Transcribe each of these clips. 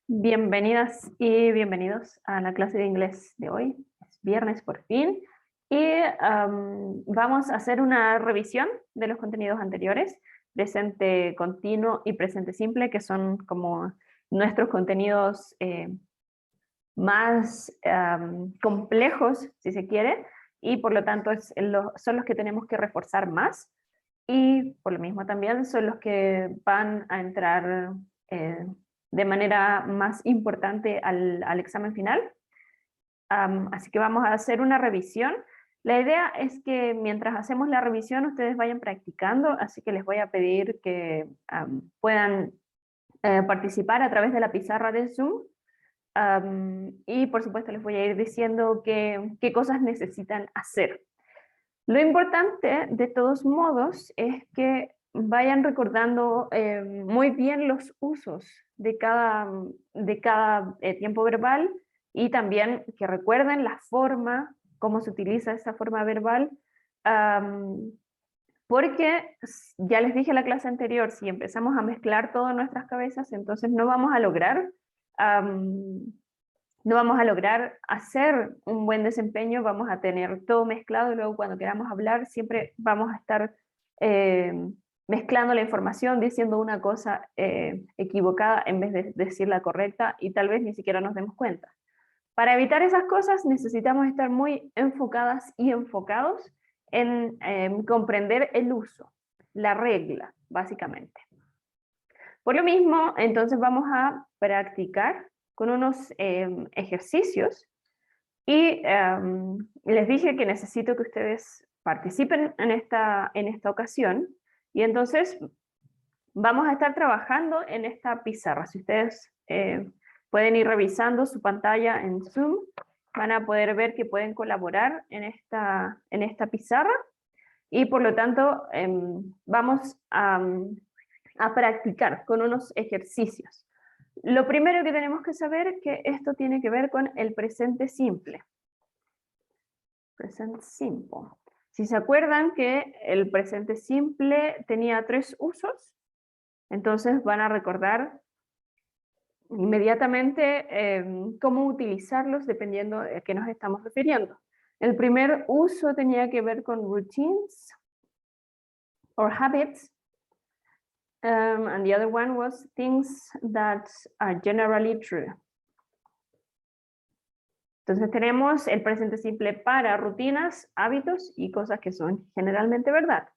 Bienvenidas y bienvenidos a la clase de inglés de hoy. Es viernes por fin y vamos a hacer una revisión de los contenidos anteriores, presente continuo y presente simple, que son como nuestros contenidos más complejos, si se quiere, y por lo tanto son los que tenemos que reforzar más y por lo mismo también son los que van a entrar eh, de manera más importante al examen final. Así que vamos a hacer una revisión. La idea es que mientras hacemos la revisión ustedes vayan practicando, así que les voy a pedir que puedan participar a través de la pizarra de Zoom. Y por supuesto les voy a ir diciendo qué cosas necesitan hacer. Lo importante, de todos modos, es que vayan recordando muy bien los usos de cada tiempo verbal y también que recuerden la forma, cómo se utiliza esa forma verbal, porque ya les dije en la clase anterior, si empezamos a mezclar todo en nuestras cabezas, entonces no vamos a lograr hacer un buen desempeño, vamos a tener todo mezclado y luego cuando queramos hablar siempre vamos a estar eh, mezclando la información, diciendo una cosa equivocada en vez de decir la correcta y tal vez ni siquiera nos demos cuenta. Para evitar esas cosas necesitamos estar muy enfocadas y enfocados en comprender el uso, la regla, básicamente. Por lo mismo, entonces vamos a practicar con unos ejercicios y les dije que necesito que ustedes participen en esta ocasión y entonces vamos a estar trabajando en esta pizarra. Si ustedes pueden ir revisando su pantalla en Zoom, van a poder ver que pueden colaborar en esta pizarra y por lo tanto vamos a practicar con unos ejercicios. Lo primero que tenemos que saber es que esto tiene que ver con el presente simple. Present simple. Si se acuerdan que el presente simple tenía 3 usos, entonces van a recordar inmediatamente cómo utilizarlos dependiendo de a qué nos estamos refiriendo. El primer uso tenía que ver con routines or habits, and the other one was things that are generally true. Entonces tenemos el presente simple para rutinas, hábitos y cosas que son generalmente verdad.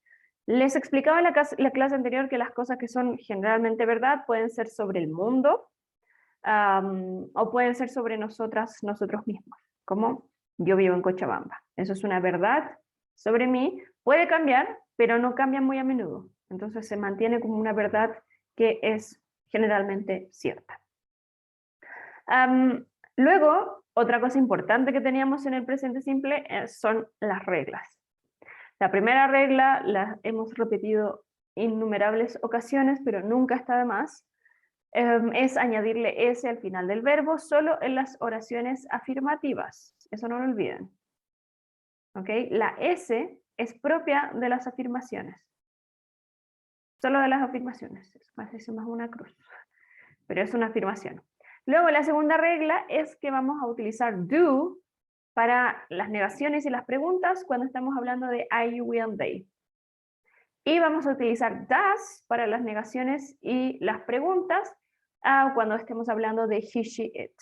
Les explicaba en la clase anterior que las cosas que son generalmente verdad pueden ser sobre el mundo o pueden ser sobre nosotros mismos, como yo vivo en Cochabamba. Eso es una verdad sobre mí, puede cambiar, pero no cambia muy a menudo. Entonces se mantiene como una verdad que es generalmente cierta. Luego, otra cosa importante que teníamos en el presente simple son las reglas. La primera regla la hemos repetido innumerables ocasiones, pero nunca está de más, es añadirle S al final del verbo solo en las oraciones afirmativas. Eso no lo olviden. ¿Okay? La S es propia de las afirmaciones. Solo de las afirmaciones. Eso parece más una cruz, pero es una afirmación. Luego la segunda regla es que vamos a utilizar do para las negaciones y las preguntas cuando estamos hablando de I, you, we, and they. Y vamos a utilizar does para las negaciones y las preguntas cuando estemos hablando de he, she, it.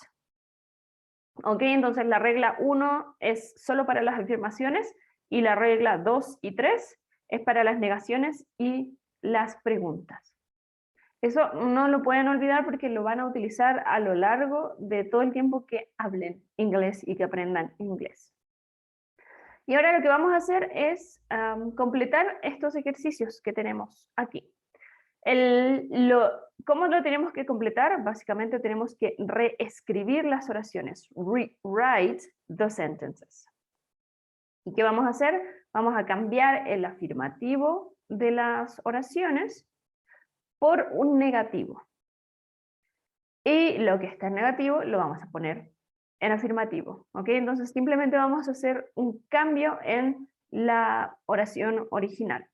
Ok, entonces la regla 1 es solo para las afirmaciones y la regla 2 y 3 es para las negaciones y las preguntas. Eso no lo pueden olvidar porque lo van a utilizar a lo largo de todo el tiempo que hablen inglés y que aprendan inglés. Y ahora lo que vamos a hacer es completar estos ejercicios que tenemos aquí. ¿Cómo lo tenemos que completar? Básicamente tenemos que reescribir las oraciones. Rewrite the sentences. ¿Y qué vamos a hacer? Vamos a cambiar el afirmativo de las oraciones por un negativo. Y lo que está en negativo lo vamos a poner en afirmativo. ¿Ok? Entonces simplemente vamos a hacer un cambio en la oración original.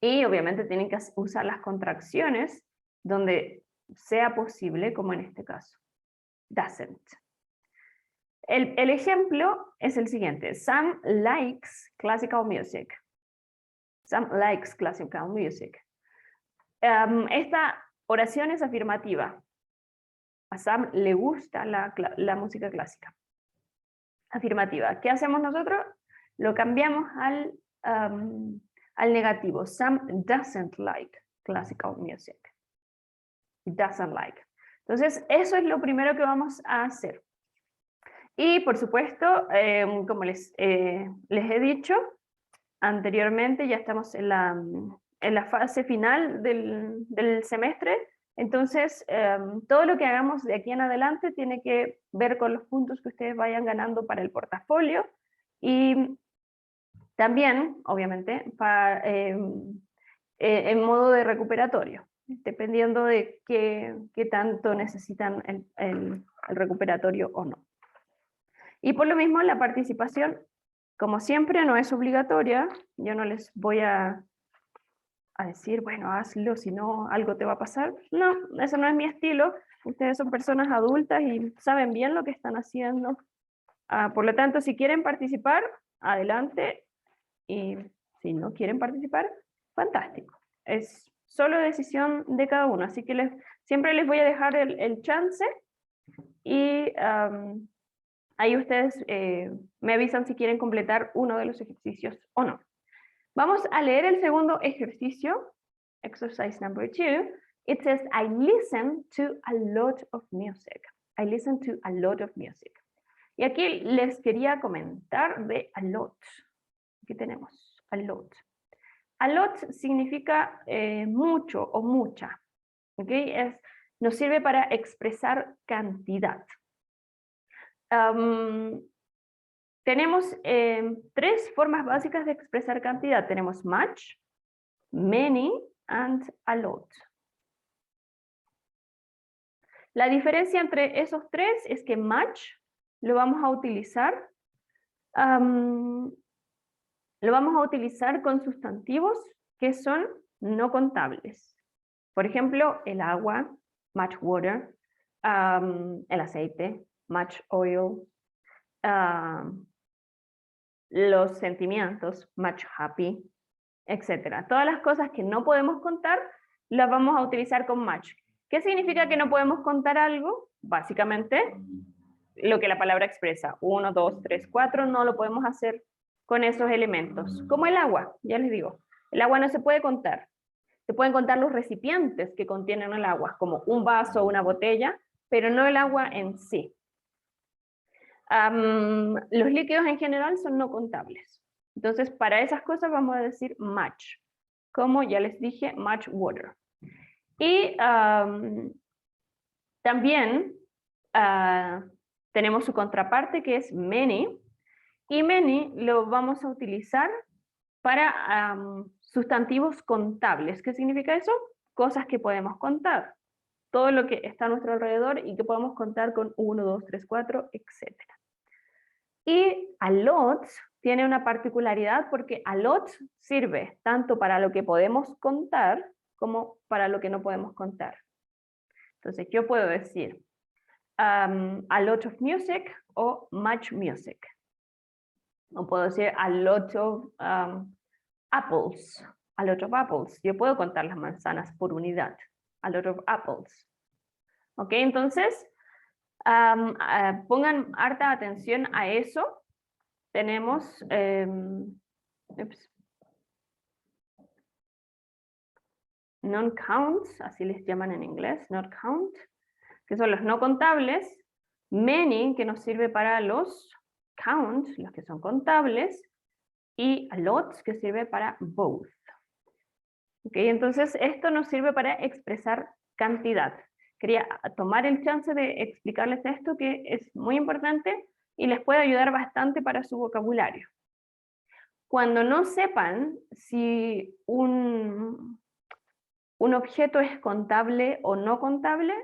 Y obviamente tienen que usar las contracciones donde sea posible, como en este caso. Doesn't. El ejemplo es el siguiente. Sam likes classical music. Sam likes classical music. Esta oración es afirmativa. A Sam le gusta la música clásica. Afirmativa. ¿Qué hacemos nosotros? Lo cambiamos al negativo. Sam doesn't like classical music. He doesn't like. Entonces, eso es lo primero que vamos a hacer. Y por supuesto, como les he dicho anteriormente, ya estamos en la fase final del semestre. Entonces, todo lo que hagamos de aquí en adelante tiene que ver con los puntos que ustedes vayan ganando para el portafolio y también, obviamente, en modo de recuperatorio, dependiendo de qué tanto necesitan el recuperatorio o no. Y por lo mismo, la participación, como siempre, no es obligatoria. Yo no les voy a decir, bueno, hazlo, si no, algo te va a pasar. No, eso no es mi estilo. Ustedes son personas adultas y saben bien lo que están haciendo. Por lo tanto, si quieren participar, adelante. Y si no quieren participar, fantástico. Es solo decisión de cada uno. Así que siempre les voy a dejar el chance y ahí ustedes me avisan si quieren completar uno de los ejercicios o no. Vamos a leer el segundo ejercicio, exercise number 2. It says, I listen to a lot of music. I listen to a lot of music. Y aquí les quería comentar de a lot. Aquí tenemos a lot. A lot significa mucho o mucha. ¿Okay? Nos sirve para expresar cantidad. Tenemos 3 formas básicas de expresar cantidad. Tenemos much, many, and a lot. La diferencia entre esos 3 es que much lo vamos a utilizar con sustantivos que son no contables. Por ejemplo, el agua, much water, el aceite, much oil, los sentimientos, much happy, etc. Todas las cosas que no podemos contar, las vamos a utilizar con much. ¿Qué significa que no podemos contar algo? Básicamente, lo que la palabra expresa. 1, 2, 3, 4, no lo podemos hacer con esos elementos. Como el agua, ya les digo. El agua no se puede contar. Se pueden contar los recipientes que contienen el agua, como un vaso o una botella, pero no el agua en sí. Los líquidos en general son no contables. Entonces, para esas cosas vamos a decir much. Como ya les dije, much water. Y también tenemos su contraparte que es many. Y many lo vamos a utilizar para sustantivos contables. ¿Qué significa eso? Cosas que podemos contar. Todo lo que está a nuestro alrededor y que podemos contar con 1, 2, 3, 4, etc. Y a lot tiene una particularidad porque a lot sirve tanto para lo que podemos contar como para lo que no podemos contar. Entonces yo puedo decir a lot of music o much music. O puedo decir a lot of apples. A lot of apples. Yo puedo contar las manzanas por unidad. A lot of apples. ¿Ok? Entonces, pongan harta atención a eso. Tenemos non-counts, así les llaman en inglés, not count, que son los no contables. Many, que nos sirve para los count, los que son contables. Y a lot, que sirve para both. ¿Ok? Entonces, esto nos sirve para expresar cantidad. Quería tomar el chance de explicarles esto, que es muy importante y les puede ayudar bastante para su vocabulario. Cuando no sepan si un objeto es contable o no contable,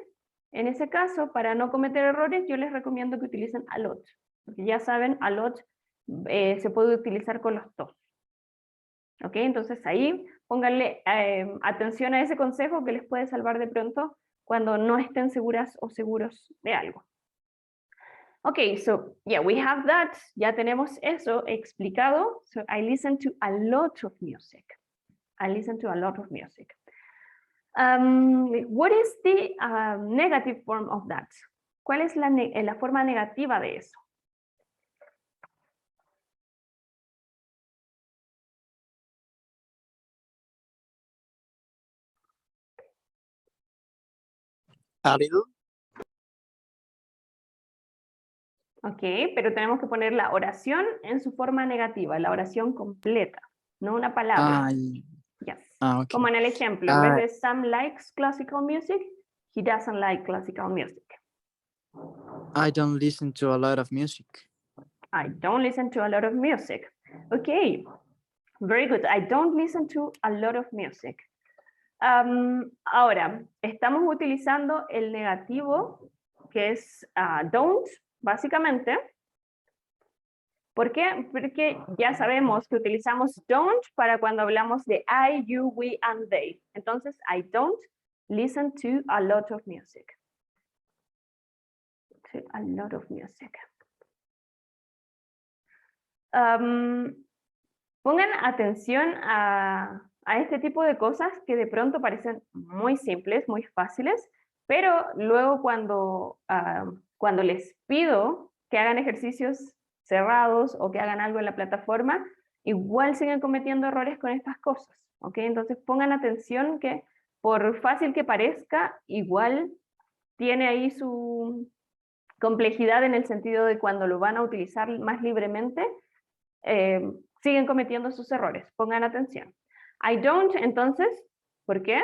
en ese caso, para no cometer errores, yo les recomiendo que utilicen a lot. Porque ya saben, a lot se puede utilizar con los dos. ¿Ok? Entonces ahí pónganle atención a ese consejo que les puede salvar de pronto cuando no estén seguras o seguros de algo. Okay, so yeah, we have that. Ya tenemos eso explicado. So I listen to a lot of music. I listen to a lot of music. What is the negative form of that? ¿Cuál es la forma negativa de eso? A little. Ok, pero tenemos que poner la oración en su forma negativa, la oración completa, no una palabra. Yes. Okay. Como en el ejemplo, en vez de Sam likes classical music, he doesn't like classical music. I don't listen to a lot of music. I don't listen to a lot of music. Okay, very good. I don't listen to a lot of music. Ahora, estamos utilizando el negativo, que es don't, básicamente. ¿Por qué? Porque ya sabemos que utilizamos don't para cuando hablamos de I, you, we, and they. Entonces, I don't listen to a lot of music. To a lot of music. Pongan atención a este tipo de cosas que de pronto parecen muy simples, muy fáciles, pero luego cuando les pido que hagan ejercicios cerrados o que hagan algo en la plataforma, igual siguen cometiendo errores con estas cosas, ¿ok? Entonces pongan atención que por fácil que parezca, igual tiene ahí su complejidad en el sentido de cuando lo van a utilizar más libremente, siguen cometiendo sus errores. Pongan atención. I don't, entonces, ¿por qué?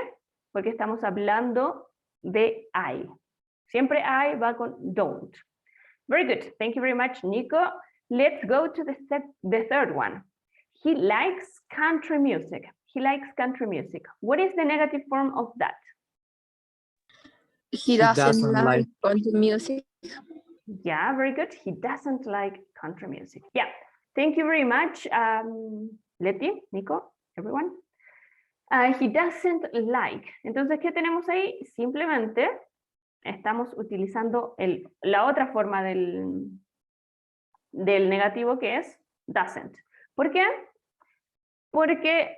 Porque estamos hablando de I. Siempre I va con don't. Very good. Thank you very much, Nico. Let's go to the third one. He likes country music. He likes country music. What is the negative form of that? He doesn't like country music. Yeah, very good. He doesn't like country music. Yeah. Thank you very much, Leti, Nico, everyone. He doesn't like. Entonces, ¿qué tenemos ahí? Simplemente estamos utilizando la otra forma del negativo, que es doesn't. ¿Por qué? Porque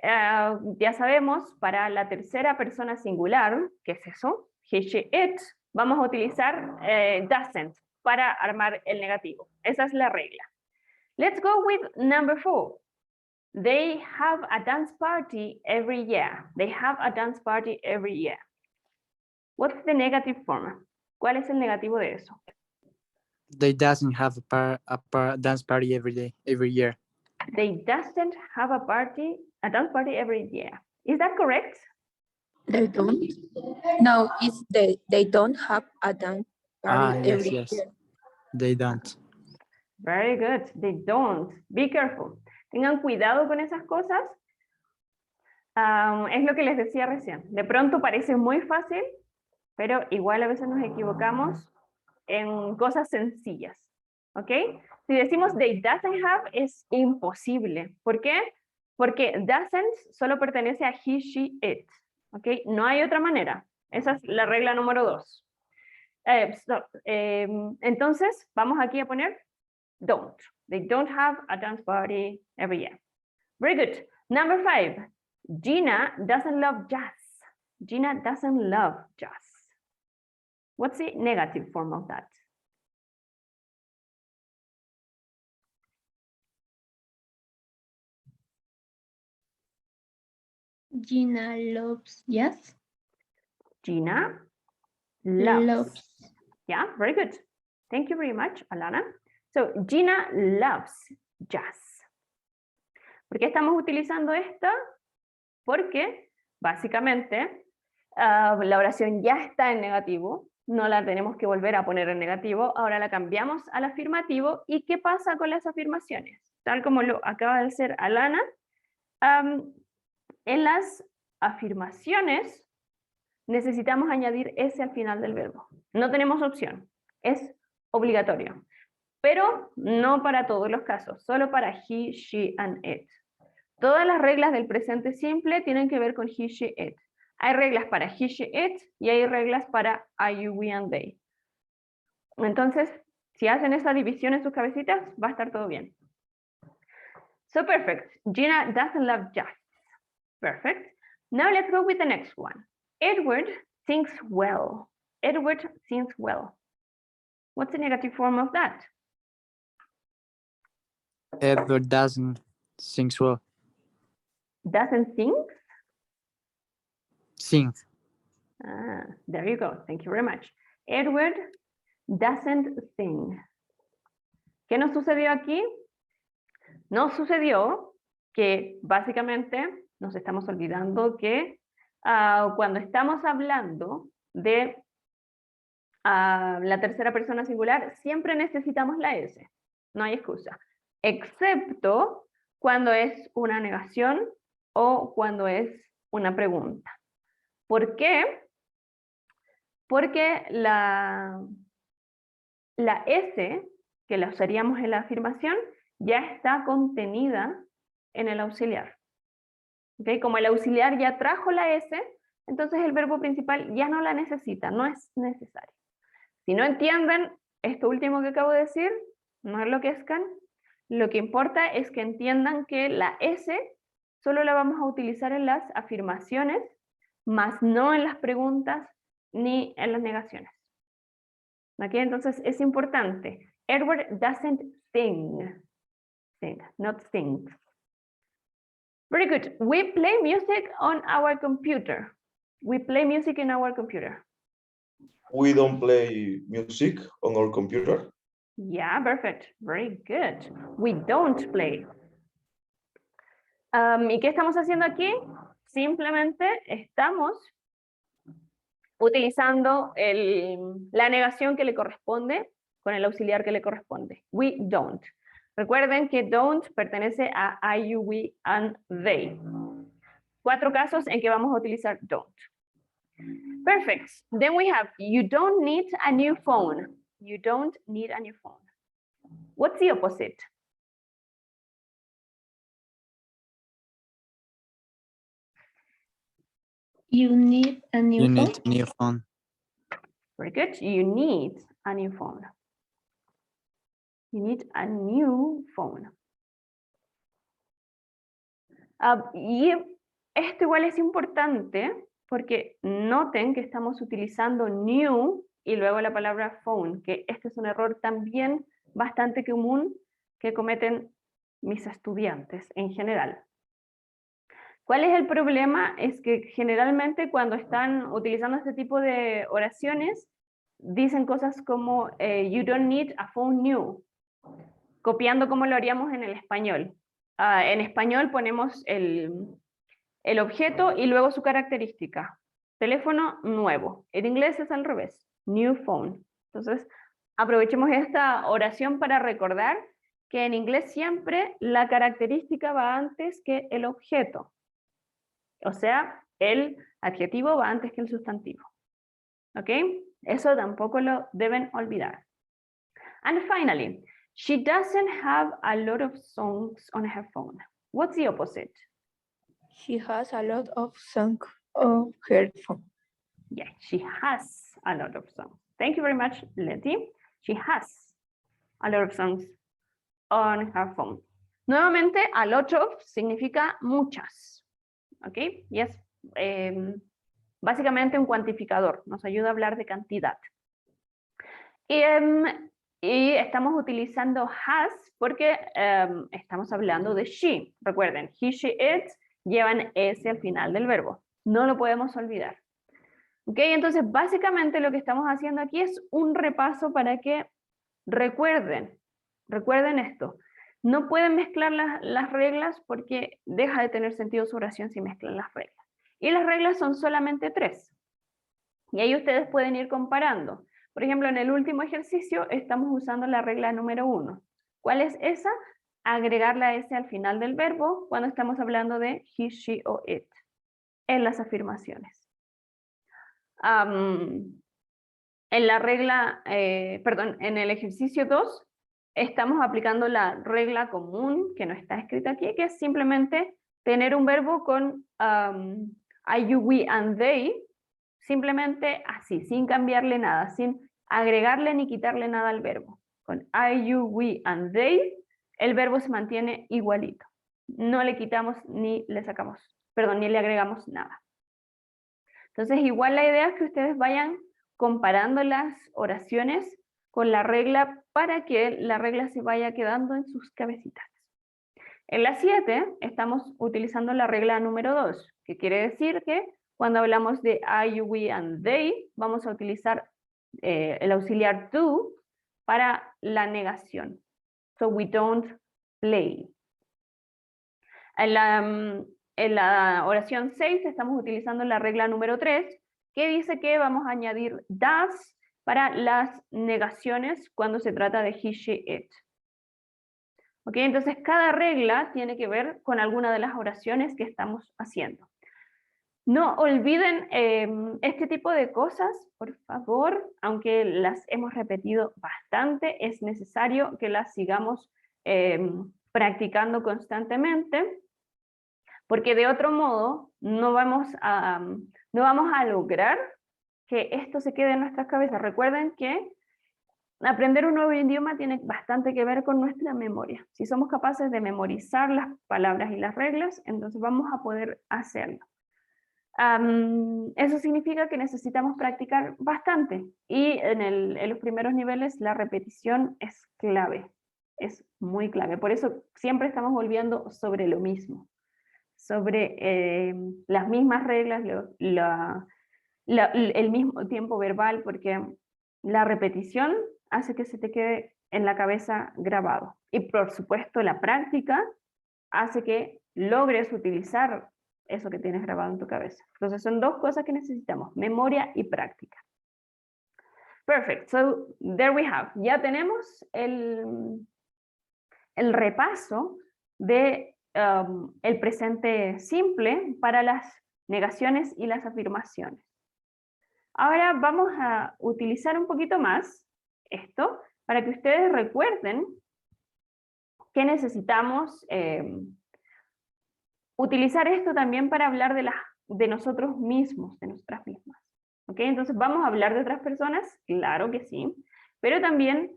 ya sabemos, para la tercera persona singular, ¿qué es eso? He, she, it, vamos a utilizar doesn't para armar el negativo. Esa es la regla. Let's go with number 4. They have a dance party every year. They have a dance party every year. What's the negative form? ¿Cuál es el negativo de eso? They doesn't have a dance party every year. They doesn't have a dance party every year. Is that correct? They don't. No, it's they don't have a dance party every yes. year. They don't. Very good. They don't. Be careful. Tengan cuidado con esas cosas. Es lo que les decía recién. De pronto parece muy fácil, pero igual a veces nos equivocamos en cosas sencillas. ¿Ok? Si decimos they doesn't have, es imposible. ¿Por qué? Porque doesn't solo pertenece a he, she, it. ¿Ok? No hay otra manera. Esa es la regla número 2. Entonces, vamos aquí a poner don't. They don't have a dance party every year. Very good. Number 5. Gina doesn't love jazz. Gina doesn't love jazz. What's the negative form of that? Gina loves jazz. Gina loves. Loves. Yeah, very good. Thank you very much, Alana. So, Gina loves jazz. ¿Por qué estamos utilizando esta? Porque, básicamente, la oración ya está en negativo, no la tenemos que volver a poner en negativo, ahora la cambiamos al afirmativo. ¿Y qué pasa con las afirmaciones? Tal como lo acaba de hacer Alana, en las afirmaciones necesitamos añadir ese al final del verbo. No tenemos opción, es obligatorio. Pero no para todos los casos, solo para he, she, and it. Todas las reglas del presente simple tienen que ver con he, she, it. Hay reglas para he, she, it y hay reglas para I, you, we, and they. Entonces, si hacen esa división en sus cabecitas, va a estar todo bien. So perfect. Gina doesn't love jazz. Perfect. Now let's go with the next one. Edward sings well. Edward sings well. What's the negative form of that? Edward doesn't sing well. Doesn't sing? Sing. Ah, there you go. Thank you very much. Edward doesn't sing. ¿Qué nos sucedió aquí? Nos sucedió que básicamente nos estamos olvidando que cuando estamos hablando de la tercera persona singular, siempre necesitamos la S. No hay excusa. Excepto cuando es una negación o cuando es una pregunta. ¿Por qué? Porque la S, que la usaríamos en la afirmación, ya está contenida en el auxiliar. ¿Okay? Como el auxiliar ya trajo la S, entonces el verbo principal ya no la necesita, no es necesario. Si no entienden esto último que acabo de decir, no enloquezcan. Lo que importa es que entiendan que la S solo la vamos a utilizar en las afirmaciones, más no en las preguntas ni en las negaciones. ¿Ok? Entonces es importante. Edward doesn't sing. Sing, not sings. Very good. We play music on our computer. We play music in our computer. We don't play music on our computer. Yeah, perfect. Very good. We don't play. ¿Y qué estamos haciendo aquí? Simplemente estamos utilizando la negación que le corresponde con el auxiliar que le corresponde. We don't. Recuerden que don't pertenece a I, you, we, and they. 4 casos en que vamos a utilizar don't. Perfect. Then we have, you don't need a new phone. You don't need a new phone. What's the opposite? You need a new You phone. need a new phone. Very good. You need a new phone. You need a new phone. Y esto igual es importante porque noten que estamos utilizando new y luego la palabra phone, que este es un error también bastante común que cometen mis estudiantes en general. ¿Cuál es el problema? Es que generalmente cuando están utilizando este tipo de oraciones, dicen cosas como you don't need a phone new, copiando como lo haríamos en el español. En español ponemos el objeto y luego su característica. Teléfono nuevo. En inglés es al revés. New phone. Entonces, aprovechemos esta oración para recordar que en inglés siempre la característica va antes que el objeto. O sea, el adjetivo va antes que el sustantivo. ¿Ok? Eso tampoco lo deben olvidar. And finally, she doesn't have a lot of songs on her phone. What's the opposite? She has a lot of songs on her phone. Yeah, she has a lot of songs. Thank you very much, Letty. She has a lot of songs on her phone. Nuevamente, a lot of significa muchas. ¿Ok? Y es básicamente un cuantificador. Nos ayuda a hablar de cantidad. Y estamos utilizando has porque estamos hablando de she. Recuerden, he, she, it llevan S al final del verbo. No lo podemos olvidar. ¿Ok? Entonces, básicamente lo que estamos haciendo aquí es un repaso para que recuerden esto. No pueden mezclar las reglas porque deja de tener sentido su oración si mezclan las reglas. Y las reglas son solamente 3. Y ahí ustedes pueden ir comparando. Por ejemplo, en el último ejercicio estamos usando la regla número 1. ¿Cuál es esa? Agregar la S al final del verbo cuando estamos hablando de he, she o it en las afirmaciones. En la regla, en el ejercicio 2 estamos aplicando la regla común que no está escrita aquí, que es simplemente tener un verbo con I, you, we, and they, simplemente así, sin cambiarle nada, sin agregarle ni quitarle nada al verbo. Con I, you, we, and they, el verbo se mantiene igualito. No le quitamos ni le sacamos, perdón, ni le agregamos nada. Entonces, igual la idea es que ustedes vayan comparando las oraciones con la regla para que la regla se vaya quedando en sus cabecitas. En la 7 estamos utilizando la regla número 2, que quiere decir que cuando hablamos de I, you, we, and they, vamos a utilizar el auxiliar do para la negación. So we don't play. En la oración 6 estamos utilizando la regla número 3, que dice que vamos a añadir does para las negaciones cuando se trata de he, she, it. ¿Ok? Entonces cada regla tiene que ver con alguna de las oraciones que estamos haciendo. No olviden este tipo de cosas, por favor, aunque las hemos repetido bastante, es necesario que las sigamos practicando constantemente, porque de otro modo no vamos a lograr que esto se quede en nuestras cabezas. Recuerden que aprender un nuevo idioma tiene bastante que ver con nuestra memoria. Si somos capaces de memorizar las palabras y las reglas, entonces vamos a poder hacerlo. Eso significa que necesitamos practicar bastante y en los primeros niveles la repetición es clave, es muy clave. Por eso siempre estamos volviendo sobre lo mismo, sobre las mismas reglas, el mismo tiempo verbal, porque la repetición hace que se te quede en la cabeza grabado. Y por supuesto la práctica hace que logres utilizar eso que tienes grabado en tu cabeza. Entonces son dos cosas que necesitamos, memoria y práctica. Perfect, so there we have. Ya tenemos el repaso de el presente simple para las negaciones y las afirmaciones. Ahora vamos a utilizar un poquito más esto para que ustedes recuerden que necesitamos utilizar esto también para hablar de nosotros mismos, de nuestras mismas. ¿Ok? Entonces, ¿vamos a hablar de otras personas? Claro que sí, pero también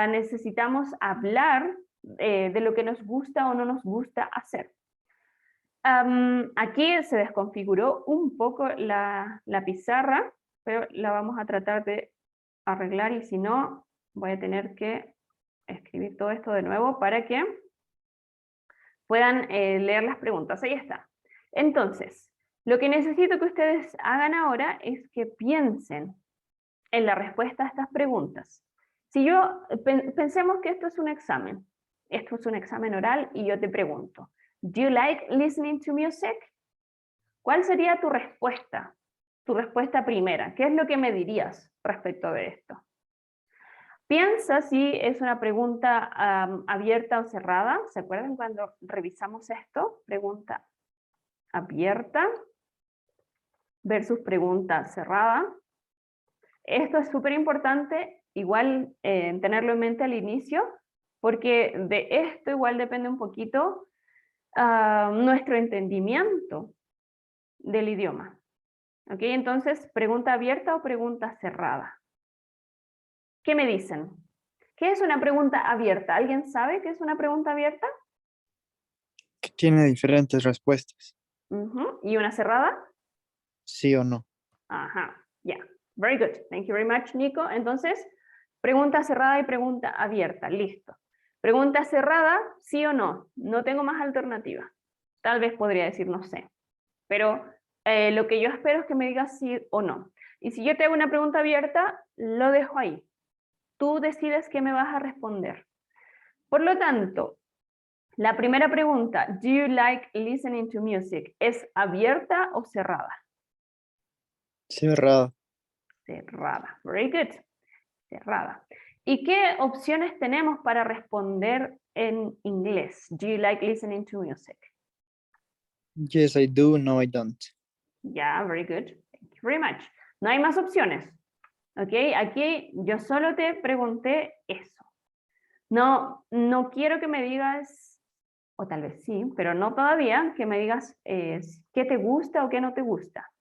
necesitamos hablar de lo que nos gusta o no nos gusta hacer. Aquí se desconfiguró un poco la pizarra, pero la vamos a tratar de arreglar y si no, voy a tener que escribir todo esto de nuevo para que puedan leer las preguntas. Ahí está. Entonces, lo que necesito que ustedes hagan ahora es que piensen en la respuesta a estas preguntas. Si pensemos que esto es un examen oral y yo te pregunto, ¿do you like listening to music? ¿Cuál sería tu respuesta? Tu respuesta primera. ¿Qué es lo que me dirías respecto de esto? Piensa si es una pregunta abierta o cerrada. ¿Se acuerdan cuando revisamos esto? Pregunta abierta versus pregunta cerrada. Esto es súper importante, igual tenerlo en mente al inicio, porque de esto igual depende un poquito nuestro entendimiento del idioma. ¿Ok? Entonces, pregunta abierta o pregunta cerrada. ¿Qué me dicen? ¿Qué es una pregunta abierta? ¿Alguien sabe qué es una pregunta abierta? Que tiene diferentes respuestas. ¿Y una cerrada? Sí o no. Ajá, ya. Yeah. Very good. Thank you very much, Nico. Entonces, pregunta cerrada y pregunta abierta. Listo. Pregunta cerrada, sí o no. No tengo más alternativa. Tal vez podría decir no sé. Pero lo que yo espero es que me digas sí o no. Y si yo te hago una pregunta abierta, lo dejo ahí. Tú decides qué me vas a responder. Por lo tanto, la primera pregunta, do you like listening to music, ¿es abierta o cerrada? Cerrada. Cerrada. Very good. Cerrada. ¿Y qué opciones tenemos para responder en inglés? Do you like listening to music? Yes, I do. No, I don't. Yeah, very good. Thank you very much. No hay más opciones. ¿Ok? Aquí yo solo te pregunté eso. No quiero que me digas o tal vez sí, pero no todavía, que me digas qué te gusta o qué no te gusta.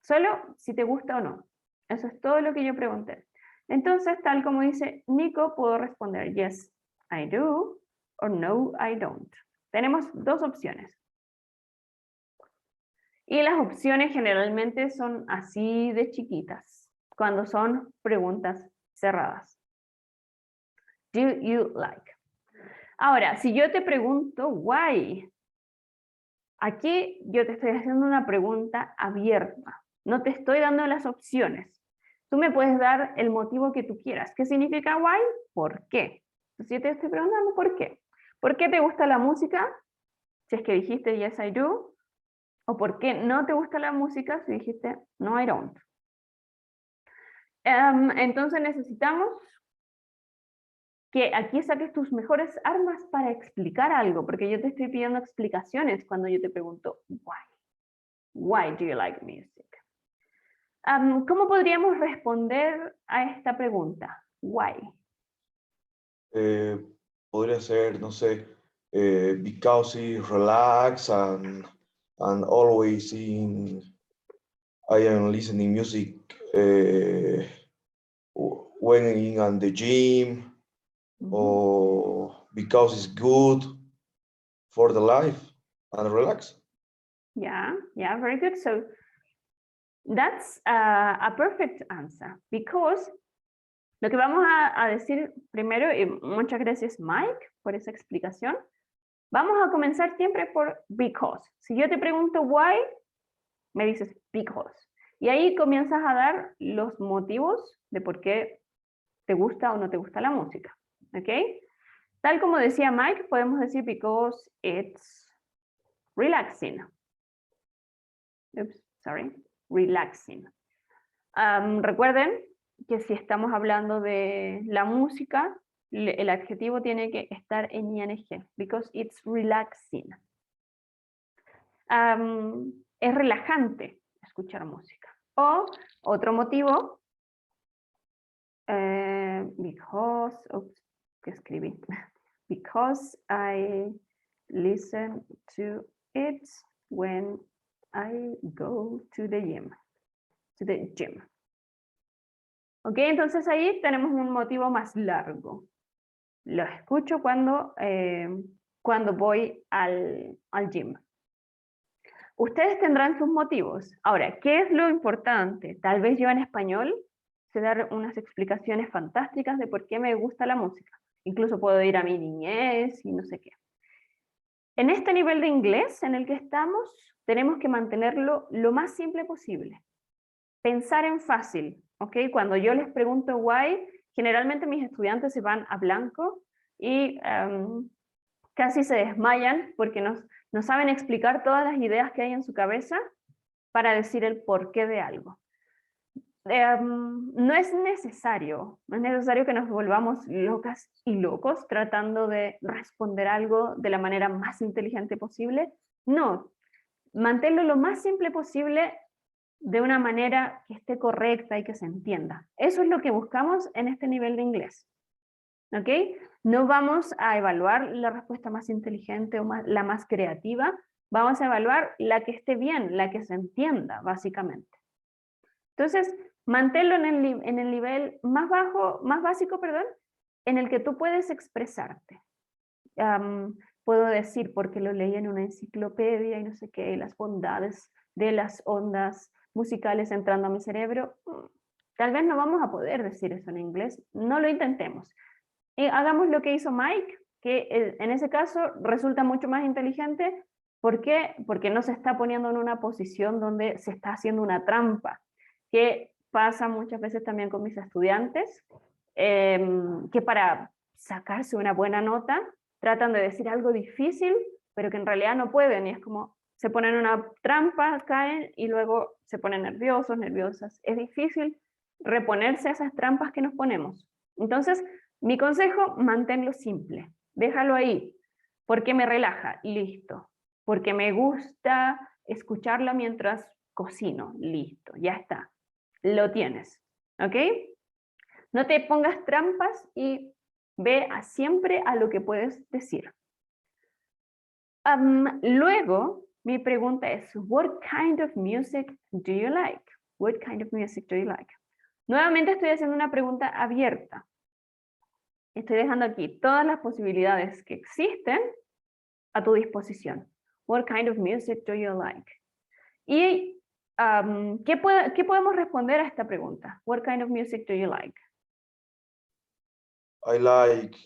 Solo si te gusta o no. Eso es todo lo que yo pregunté. Entonces, tal como dice Nico, puedo responder yes, I do, o no, I don't. Tenemos dos opciones. Y las opciones generalmente son así de chiquitas, cuando son preguntas cerradas. Do you like? Ahora, si yo te pregunto why, aquí yo te estoy haciendo una pregunta abierta. No te estoy dando las opciones. Tú me puedes dar el motivo que tú quieras. ¿Qué significa why? ¿Por qué? Entonces yo te estoy preguntando ¿por qué? ¿Por qué te gusta la música? Si es que dijiste yes I do. ¿O por qué no te gusta la música? Si dijiste no I don't. Entonces necesitamos que aquí saques tus mejores armas para explicar algo, porque yo te estoy pidiendo explicaciones cuando yo te pregunto why. Why do you like music? ¿Cómo podríamos responder a esta pregunta? Why. Podría ser, no sé, because it's relax and always I am listening music when in the gym, or because it's good for the life and relax. Yeah, very good. So that's a perfect answer, because lo que vamos a decir primero, y muchas gracias Mike por esa explicación, vamos a comenzar siempre por because. Si yo te pregunto why, me dices because. Y ahí comienzas a dar los motivos de por qué te gusta o no te gusta la música. ¿Ok? Tal como decía Mike, podemos decir because it's relaxing. Oops, sorry. Relaxing. Recuerden que si estamos hablando de la música, el adjetivo tiene que estar en ing, because it's relaxing. Es relajante escuchar música. O otro motivo, because, oops, ¿qué escribí? Because I listen to it when I go to the gym. Ok, entonces ahí tenemos un motivo más largo. Lo escucho cuando voy al gym. Ustedes tendrán sus motivos. Ahora, ¿qué es lo importante? Tal vez yo en español sé dar unas explicaciones fantásticas de por qué me gusta la música. Incluso puedo ir a mi niñez y no sé qué. En este nivel de inglés en el que estamos, tenemos que mantenerlo lo más simple posible. Pensar en fácil, ¿ok? Cuando yo les pregunto why, generalmente mis estudiantes se van a blanco y casi se desmayan porque no saben explicar todas las ideas que hay en su cabeza para decir el porqué de algo. No es necesario que nos volvamos locas y locos tratando de responder algo de la manera más inteligente posible. No, manténlo lo más simple posible de una manera que esté correcta y que se entienda. Eso es lo que buscamos en este nivel de inglés. ¿Ok? No vamos a evaluar la respuesta más inteligente o la más creativa, vamos a evaluar la que esté bien, la que se entienda, básicamente. Entonces, manténlo en el nivel más básico, en el que tú puedes expresarte. Puedo decir, porque lo leí en una enciclopedia y no sé qué, las bondades de las ondas musicales entrando a mi cerebro. Tal vez no vamos a poder decir eso en inglés, no lo intentemos. Y hagamos lo que hizo Mike, que en ese caso resulta mucho más inteligente. ¿Por qué? Porque no se está poniendo en una posición donde se está haciendo una trampa, que pasa muchas veces también con mis estudiantes, que para sacarse una buena nota tratan de decir algo difícil, pero que en realidad no pueden, y es como se ponen en una trampa, caen y luego se ponen nerviosos, nerviosas. Es difícil reponerse a esas trampas que nos ponemos. Entonces, mi consejo, manténlo simple, déjalo ahí, porque me relaja, listo, porque me gusta escucharlo mientras cocino, listo, ya está, lo tienes, ¿ok? No te pongas trampas y ve siempre a lo que puedes decir. Luego, mi pregunta es, what kind of music do you like? What kind of music do you like? Nuevamente estoy haciendo una pregunta abierta. Estoy dejando aquí todas las posibilidades que existen a tu disposición. What kind of music do you like? Y ¿qué podemos responder a esta pregunta? What kind of music do you like? I like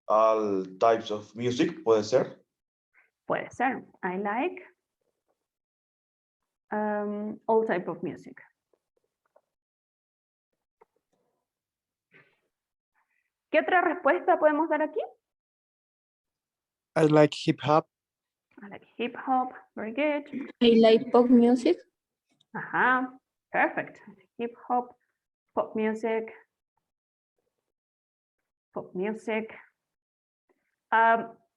all types of music, puede ser. Puede ser. I like all type of music. ¿Qué otra respuesta podemos dar aquí? I like hip hop. I like hip hop. Very good. I like pop music. Ajá. Perfect. Hip hop, pop music. Pop music.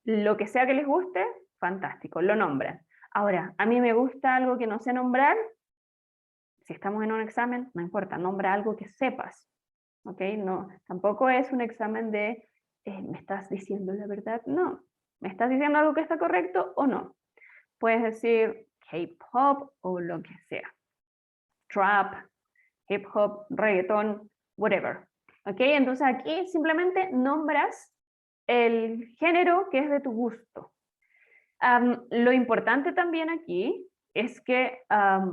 Lo que sea que les guste, fantástico, lo nombran. Ahora, a mí me gusta algo que no sé nombrar. Si estamos en un examen, no importa, nombra algo que sepas. ¿Ok? No, tampoco es un examen de, ¿me estás diciendo la verdad? No. ¿Me estás diciendo algo que está correcto o no? Puedes decir K-pop o lo que sea. Trap, hip hop, reggaeton, whatever. ¿Ok? Entonces aquí simplemente nombras el género que es de tu gusto. Lo importante también aquí es que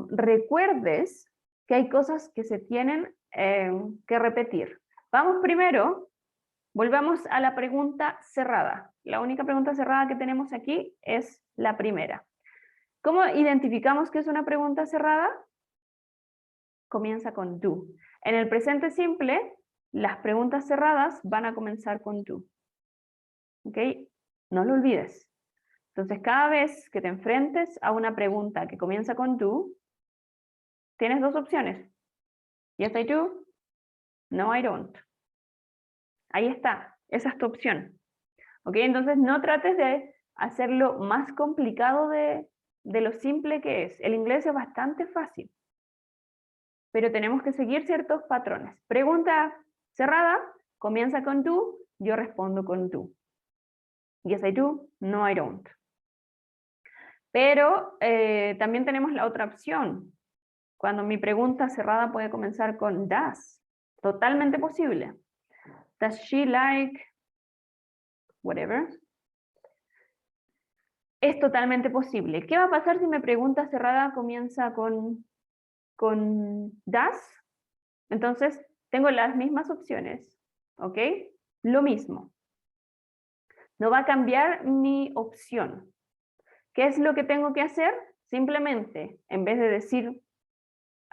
recuerdes que hay cosas que se tienen que repetir. Vamos primero, volvamos a la pregunta cerrada. La única pregunta cerrada que tenemos aquí es la primera. ¿Cómo identificamos que es una pregunta cerrada? Comienza con do. En el presente simple, las preguntas cerradas van a comenzar con do. ¿Ok? No lo olvides. Entonces, cada vez que te enfrentes a una pregunta que comienza con do, tienes dos opciones. Yes, I do. No, I don't. Ahí está. Esa es tu opción. ¿Ok? Entonces, no trates de hacerlo más complicado de lo simple que es. El inglés es bastante fácil. Pero tenemos que seguir ciertos patrones. Pregunta cerrada, comienza con do, yo respondo con do. Yes, I do. No, I don't. Pero también tenemos la otra opción. Cuando mi pregunta cerrada puede comenzar con does. Totalmente posible. Does she like whatever? Es totalmente posible. ¿Qué va a pasar si mi pregunta cerrada comienza con does? Entonces, tengo las mismas opciones. ¿Ok? Lo mismo. No va a cambiar mi opción. ¿Qué es lo que tengo que hacer? Simplemente, en vez de decir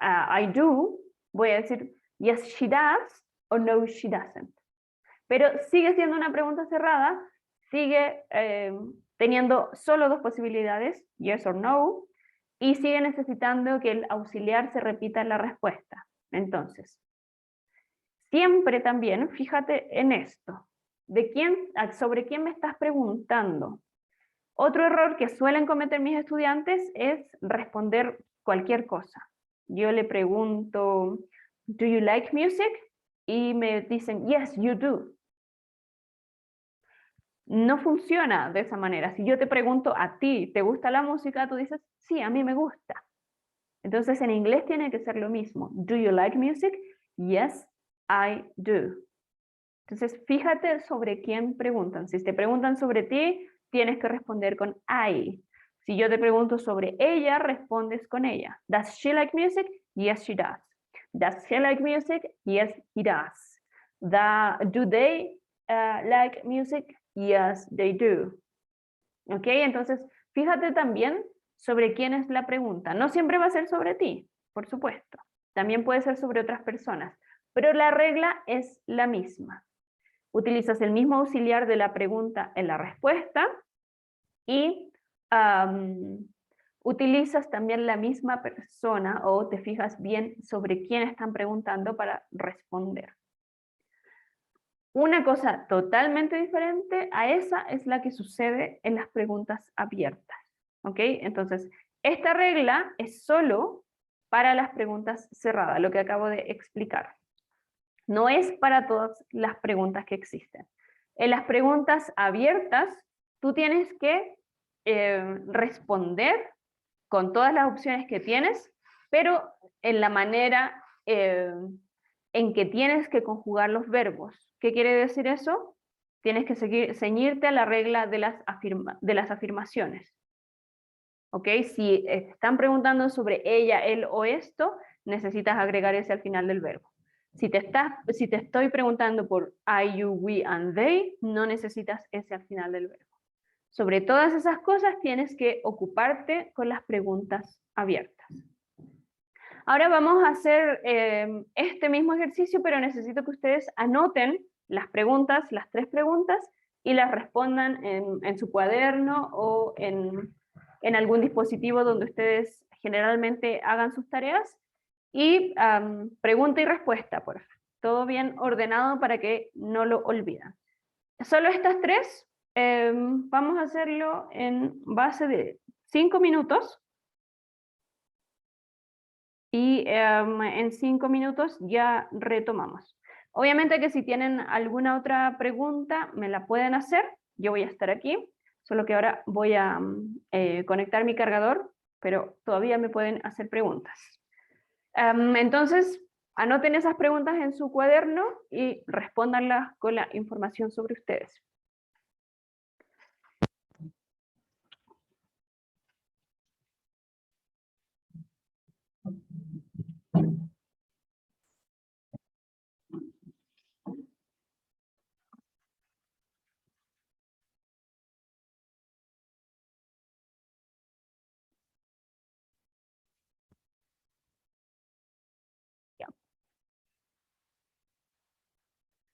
I do, voy a decir yes, she does o no, she doesn't. Pero sigue siendo una pregunta cerrada, sigue teniendo solo dos posibilidades, yes or no, y sigue necesitando que el auxiliar se repita en la respuesta. Entonces, siempre también, fíjate en esto, sobre quién me estás preguntando. Otro error que suelen cometer mis estudiantes es responder cualquier cosa. Yo le pregunto, ¿do you like music? Y me dicen, yes, you do. No funciona de esa manera. Si yo te pregunto a ti, ¿te gusta la música? Tú dices, sí, a mí me gusta. Entonces en inglés tiene que ser lo mismo. Do you like music? Yes, I do. Entonces fíjate sobre quién preguntan. Si te preguntan sobre ti, tienes que responder con I. Si yo te pregunto sobre ella, respondes con ella. Does she like music? Yes, she does. Does he like music? Yes, he does. Do they like music? Yes, they do. ¿Ok? Entonces, fíjate también sobre quién es la pregunta. No siempre va a ser sobre ti, por supuesto. También puede ser sobre otras personas. Pero la regla es la misma. Utilizas el mismo auxiliar de la pregunta en la respuesta y utilizas también la misma persona o te fijas bien sobre quién están preguntando para responder. Una cosa totalmente diferente a esa es la que sucede en las preguntas abiertas. ¿Ok? Entonces, esta regla es solo para las preguntas cerradas, lo que acabo de explicar. No es para todas las preguntas que existen. En las preguntas abiertas, tú tienes que responder con todas las opciones que tienes, pero en la manera en que tienes que conjugar los verbos. ¿Qué quiere decir eso? Tienes que ceñirte a la regla de las afirmaciones. ¿Ok? Si están preguntando sobre ella, él o esto, necesitas agregar ese al final del verbo. Si te estoy preguntando por I, you, we, and they, no necesitas ese al final del verbo. Sobre todas esas cosas tienes que ocuparte con las preguntas abiertas. Ahora vamos a hacer este mismo ejercicio, pero necesito que ustedes anoten las preguntas, las 3 preguntas, y las respondan en su cuaderno o en algún dispositivo donde ustedes generalmente hagan sus tareas. Y pregunta y respuesta, por favor. Todo bien ordenado para que no lo olviden. Solo estas 3, vamos a hacerlo en base de 5 minutos. Y en 5 minutos ya retomamos. Obviamente que si tienen alguna otra pregunta, me la pueden hacer. Yo voy a estar aquí, solo que ahora voy a conectar mi cargador, pero todavía me pueden hacer preguntas. Entonces, anoten esas preguntas en su cuaderno y respóndanlas con la información sobre ustedes.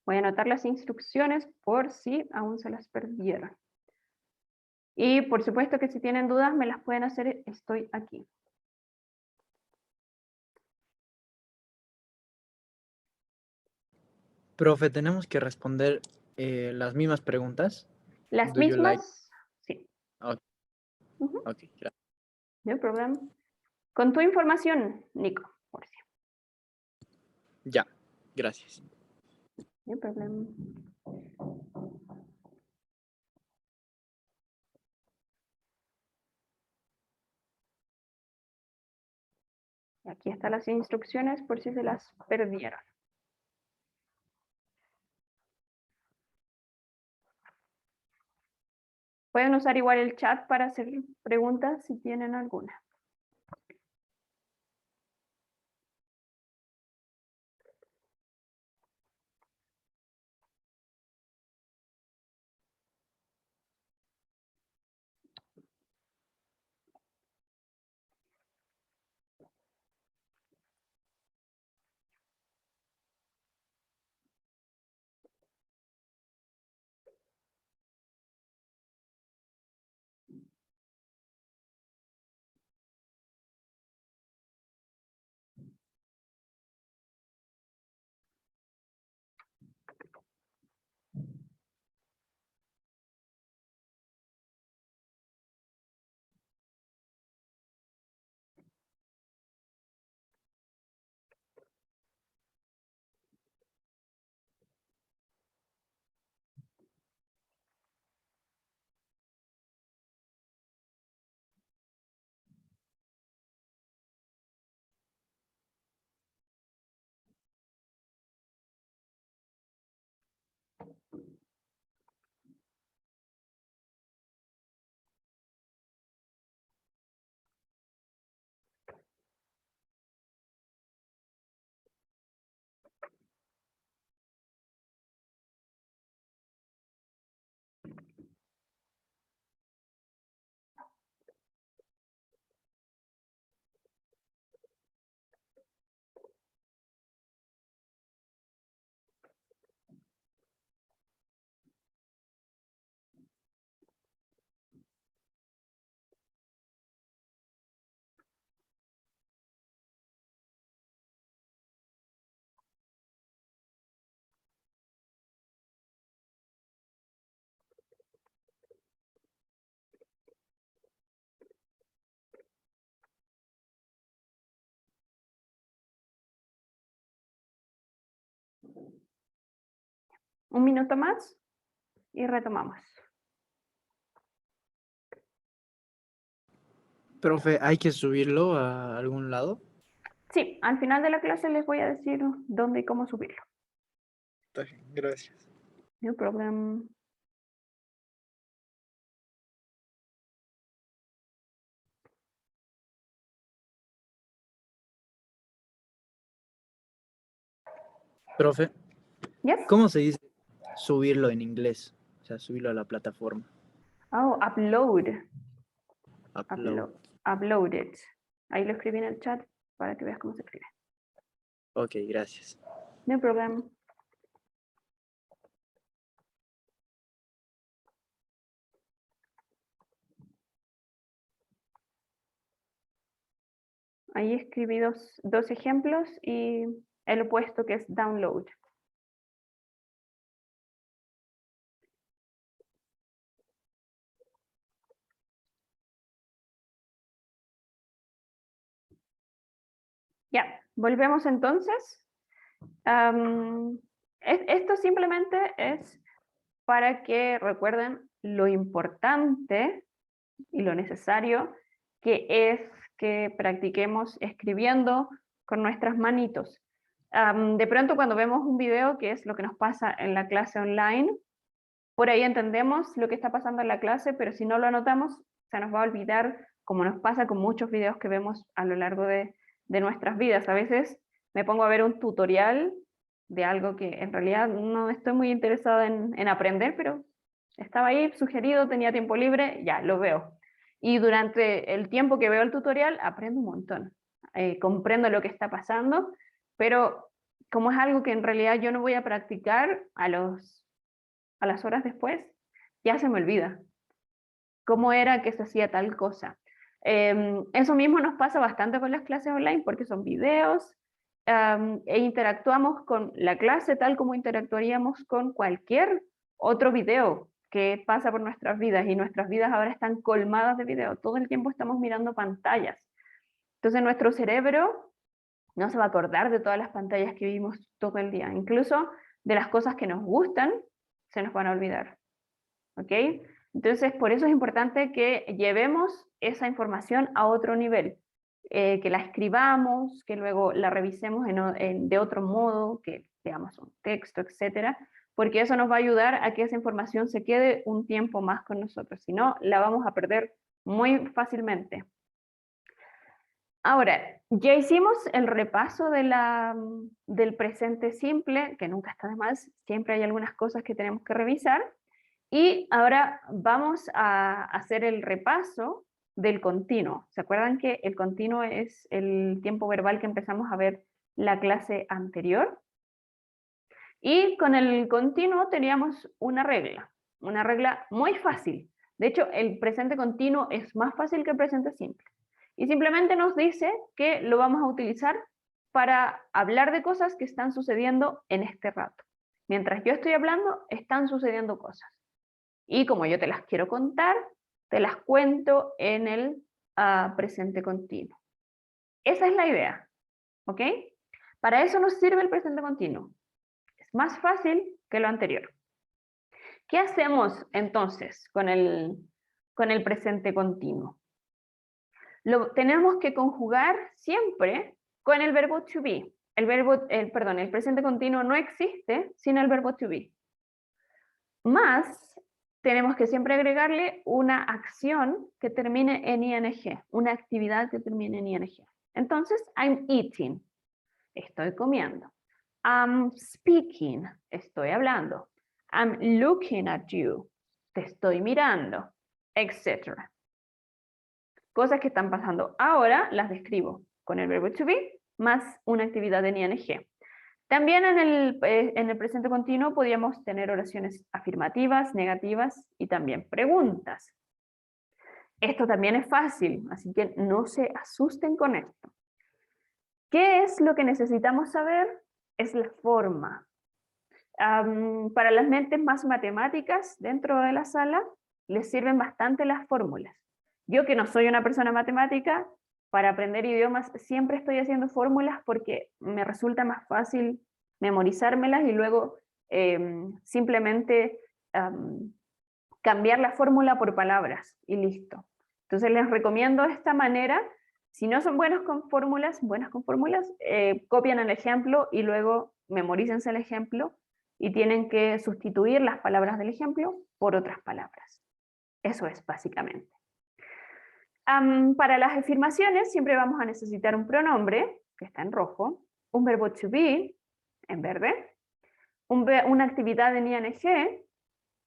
Voy a anotar las instrucciones por si aún se las perdieron. Y por supuesto que si tienen dudas me las pueden hacer, estoy aquí. Profe, ¿tenemos que responder las mismas preguntas? Las Do you like? mismas, sí. Ok, Ujú, ok, gracias. no problema. Con tu información, Nico, por si. Ya, gracias. No problema. Aquí están las instrucciones por si se las perdieron. Pueden usar igual el chat para hacer preguntas si tienen alguna. Un minuto más y retomamos. Profe, ¿hay que subirlo a algún lado? Sí, al final de la clase les voy a decir dónde y cómo subirlo. Está bien, gracias. No problem. Profe, Yes. ¿cómo se dice subirlo en inglés? O sea, subirlo a la plataforma. Oh, upload. Upload. Uploaded. Ahí lo escribí en el chat para que veas cómo se escribe. Ok, gracias. No problem. Ahí escribí dos ejemplos y el opuesto que es download. Ya, volvemos entonces. Esto simplemente es para que recuerden lo importante y lo necesario que es que practiquemos escribiendo con nuestras manitos. De pronto cuando vemos un video, que es lo que nos pasa en la clase online, por ahí entendemos lo que está pasando en la clase, pero si no lo anotamos, se nos va a olvidar, como nos pasa con muchos videos que vemos a lo largo de nuestras vidas. A veces me pongo a ver un tutorial de algo que en realidad no estoy muy interesada en aprender, pero estaba ahí sugerido, tenía tiempo libre, ya, lo veo. Y durante el tiempo que veo el tutorial, aprendo un montón. Comprendo lo que está pasando, pero como es algo que en realidad yo no voy a practicar a las horas después, ya se me olvida cómo era que se hacía tal cosa. Eso mismo nos pasa bastante con las clases online porque son videos e interactuamos con la clase tal como interactuaríamos con cualquier otro video que pasa por nuestras vidas, y nuestras vidas ahora están colmadas de video. Todo el tiempo estamos mirando pantallas. Entonces nuestro cerebro no se va a acordar de todas las pantallas que vimos todo el día. Incluso de las cosas que nos gustan, se nos van a olvidar. ¿Ok? Entonces, por eso es importante que llevemos esa información a otro nivel, que la escribamos, que luego la revisemos de otro modo, que veamos un texto, etcétera, porque eso nos va a ayudar a que esa información se quede un tiempo más con nosotros, si no, la vamos a perder muy fácilmente. Ahora, ya hicimos el repaso del presente simple, que nunca está de más, siempre hay algunas cosas que tenemos que revisar. Y ahora vamos a hacer el repaso del continuo. ¿Se acuerdan que el continuo es el tiempo verbal que empezamos a ver la clase anterior? Y con el continuo teníamos una regla muy fácil. De hecho, el presente continuo es más fácil que el presente simple. Y simplemente nos dice que lo vamos a utilizar para hablar de cosas que están sucediendo en este rato. Mientras yo estoy hablando, están sucediendo cosas. Y como yo te las quiero contar, te las cuento en el presente continuo. Esa es la idea, ¿ok? Para eso nos sirve el presente continuo. Es más fácil que lo anterior. ¿Qué hacemos entonces con el presente continuo? Lo tenemos que conjugar siempre con el verbo to be. El presente continuo no existe sin el verbo to be. Más, tenemos que siempre agregarle una acción que termine en ing, una actividad que termine en ing. Entonces, I'm eating, estoy comiendo. I'm speaking, estoy hablando. I'm looking at you, te estoy mirando, etc. Cosas que están pasando ahora las describo con el verbo to be más una actividad en ing. También en el presente continuo podríamos tener oraciones afirmativas, negativas y también preguntas. Esto también es fácil, así que no se asusten con esto. ¿Qué es lo que necesitamos saber? Es la forma. Para las mentes más matemáticas dentro de la sala, les sirven bastante las fórmulas. Yo, que no soy una persona matemática, para aprender idiomas siempre estoy haciendo fórmulas porque me resulta más fácil memorizármelas y luego simplemente cambiar la fórmula por palabras y listo. Entonces les recomiendo esta manera. Si no son buenas con fórmulas, copian el ejemplo y luego memorícense el ejemplo y tienen que sustituir las palabras del ejemplo por otras palabras. Eso es básicamente. Para las afirmaciones siempre vamos a necesitar un pronombre, que está en rojo, un verbo to be, en verde, una actividad en ing,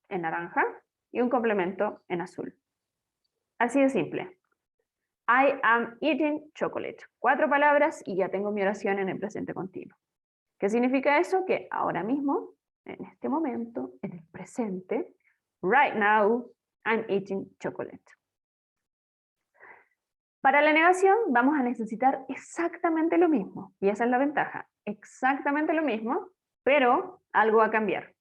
en naranja, y un complemento en azul. Así de simple. I am eating chocolate. 4 palabras y ya tengo mi oración en el presente continuo. ¿Qué significa eso? Que ahora mismo, en este momento, en el presente, right now, I'm eating chocolate. Para la negación vamos a necesitar exactamente lo mismo, y esa es la ventaja, exactamente lo mismo, pero algo va a cambiar.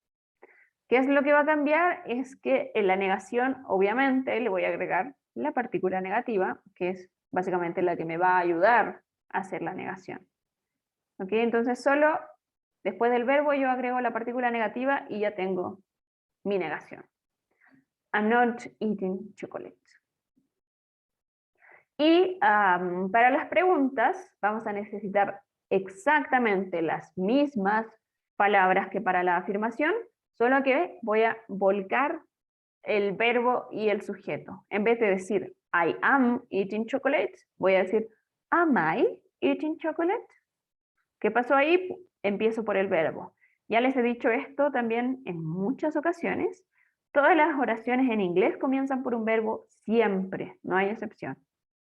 ¿Qué es lo que va a cambiar? Es que en la negación, obviamente, le voy a agregar la partícula negativa, que es básicamente la que me va a ayudar a hacer la negación. ¿Ok? Entonces solo después del verbo yo agrego la partícula negativa y ya tengo mi negación. I'm not eating chocolate. Y para las preguntas vamos a necesitar exactamente las mismas palabras que para la afirmación, solo que voy a volcar el verbo y el sujeto. En vez de decir I am eating chocolate, voy a decir am I eating chocolate? ¿Qué pasó ahí? Empiezo por el verbo. Ya les he dicho esto también en muchas ocasiones. Todas las oraciones en inglés comienzan por un verbo siempre, no hay excepción.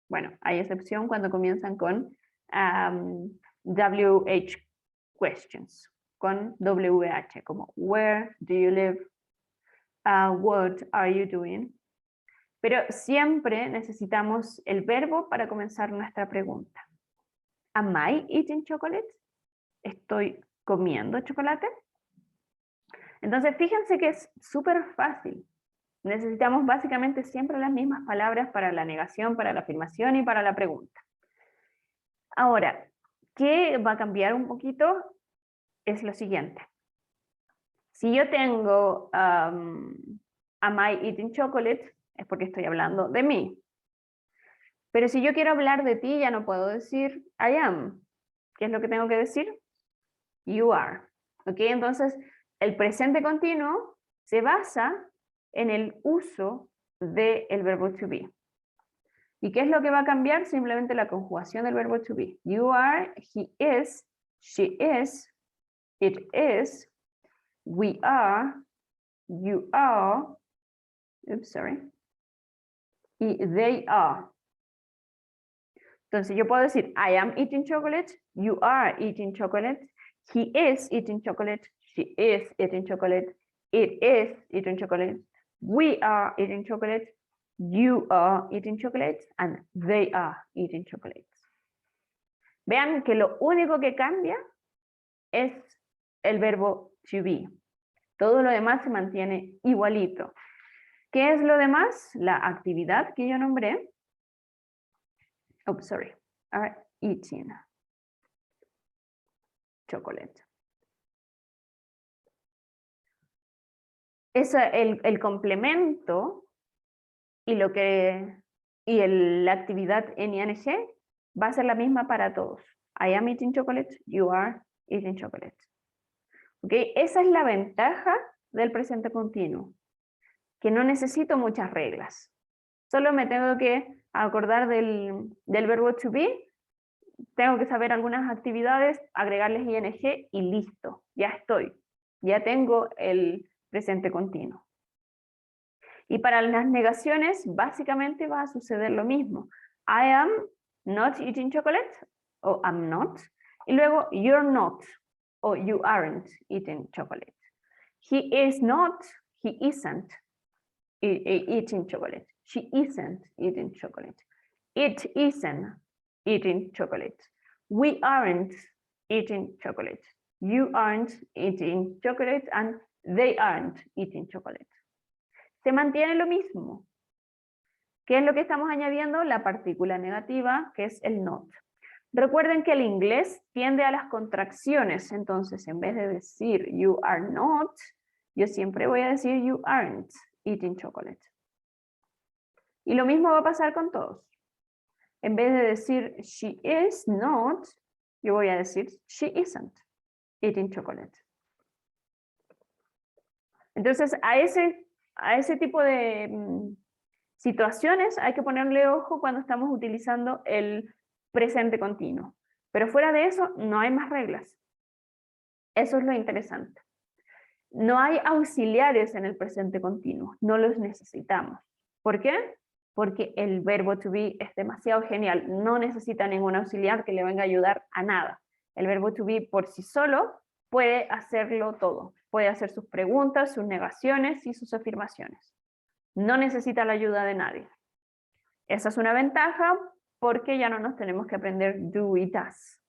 Bueno, hay excepción cuando comienzan con WH questions, con WH, como where do you live, what are you doing. Pero siempre necesitamos el verbo para comenzar nuestra pregunta. Am I eating chocolate? ¿Estoy comiendo chocolate? Entonces fíjense que es súper fácil. Necesitamos básicamente siempre las mismas palabras para la negación, para la afirmación y para la pregunta. Ahora, ¿qué va a cambiar un poquito? Es lo siguiente. Si yo tengo am I eating chocolate, es porque estoy hablando de mí. Pero si yo quiero hablar de ti, ya no puedo decir I am. ¿Qué es lo que tengo que decir? You are. ¿Ok? Entonces, el presente continuo se basa en el uso del verbo to be. ¿Y qué es lo que va a cambiar? Simplemente la conjugación del verbo to be. You are, he is, she is, it is, we are, you are, oops, sorry, y they are. Entonces yo puedo decir, I am eating chocolate, you are eating chocolate, he is eating chocolate, she is eating chocolate, it is eating chocolate, we are eating chocolate, you are eating chocolate, and they are eating chocolate. Vean que lo único que cambia es el verbo to be. Todo lo demás se mantiene igualito. ¿Qué es lo demás? La actividad que yo nombré. Oh, sorry. Are eating chocolate. Es el complemento y la actividad en ing va a ser la misma para todos. I am eating chocolate, you are eating chocolate. ¿Okay? Esa es la ventaja del presente continuo, que no necesito muchas reglas. Solo me tengo que acordar del verbo to be, tengo que saber algunas actividades, agregarles ing y listo, ya estoy. Ya tengo el presente continuo. Y para las negaciones, básicamente va a suceder lo mismo. I am not eating chocolate, o I'm not. Y luego, you're not, o you aren't eating chocolate. He is not, he isn't eating chocolate. She isn't eating chocolate. It isn't eating chocolate. We aren't eating chocolate. You aren't eating chocolate, and they aren't eating chocolate. Se mantiene lo mismo. ¿Qué es lo que estamos añadiendo? La partícula negativa, que es el not. Recuerden que el inglés tiende a las contracciones, entonces en vez de decir you are not, yo siempre voy a decir you aren't eating chocolate. Y lo mismo va a pasar con todos. En vez de decir she is not, yo voy a decir she isn't eating chocolate. Entonces, a ese tipo de situaciones hay que ponerle ojo cuando estamos utilizando el presente continuo. Pero fuera de eso, no hay más reglas. Eso es lo interesante. No hay auxiliares en el presente continuo, no los necesitamos. ¿Por qué? Porque el verbo to be es demasiado genial, no necesita ningún auxiliar que le venga a ayudar a nada. El verbo to be por sí solo puede hacerlo todo, puede hacer sus preguntas, sus negaciones y sus afirmaciones. No necesita la ayuda de nadie. Esa es una ventaja porque ya no nos tenemos que aprender do y does.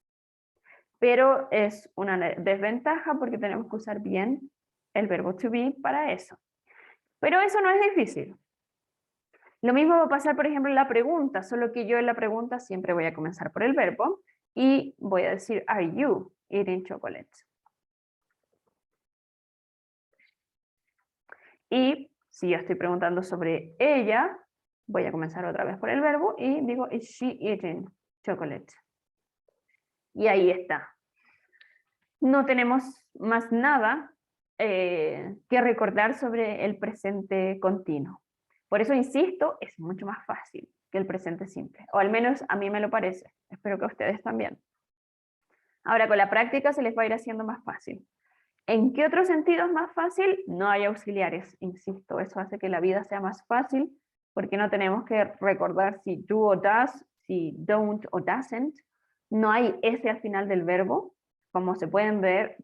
Pero es una desventaja porque tenemos que usar bien el verbo to be para eso. Pero eso no es difícil. Lo mismo va a pasar, por ejemplo, en la pregunta, solo que yo en la pregunta siempre voy a comenzar por el verbo y voy a decir, are you eating chocolate? Y si yo estoy preguntando sobre ella, voy a comenzar otra vez por el verbo y digo, is she eating chocolate? Y ahí está. No tenemos más nada que recordar sobre el presente continuo. Por eso insisto, es mucho más fácil que el presente simple, o al menos a mí me lo parece. Espero que a ustedes también. Ahora con la práctica se les va a ir haciendo más fácil. ¿En qué otro sentido es más fácil? No hay auxiliares, insisto, eso hace que la vida sea más fácil porque no tenemos que recordar si do o does, si don't o doesn't. No hay ese al final del verbo, como pueden ver,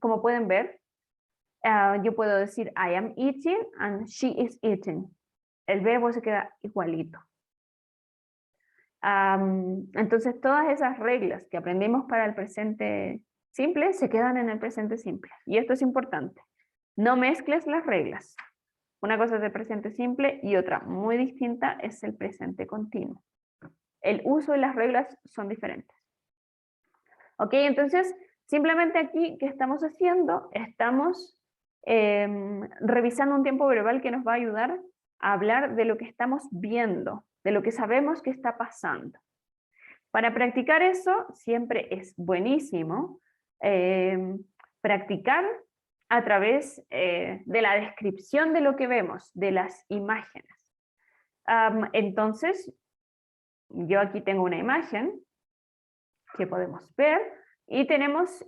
yo puedo decir I am eating and she is eating. El verbo se queda igualito. Entonces todas esas reglas que aprendimos para el presente simple se quedan en el presente simple. Y esto es importante. No mezcles las reglas. Una cosa es el presente simple y otra muy distinta es el presente continuo. El uso de las reglas son diferentes. Ok, entonces simplemente aquí, ¿qué estamos haciendo? Estamos revisando un tiempo verbal que nos va a ayudar a hablar de lo que estamos viendo, de lo que sabemos que está pasando. Para practicar eso siempre es buenísimo practicar a través de la descripción de lo que vemos, de las imágenes. Entonces, yo aquí tengo una imagen que podemos ver y tenemos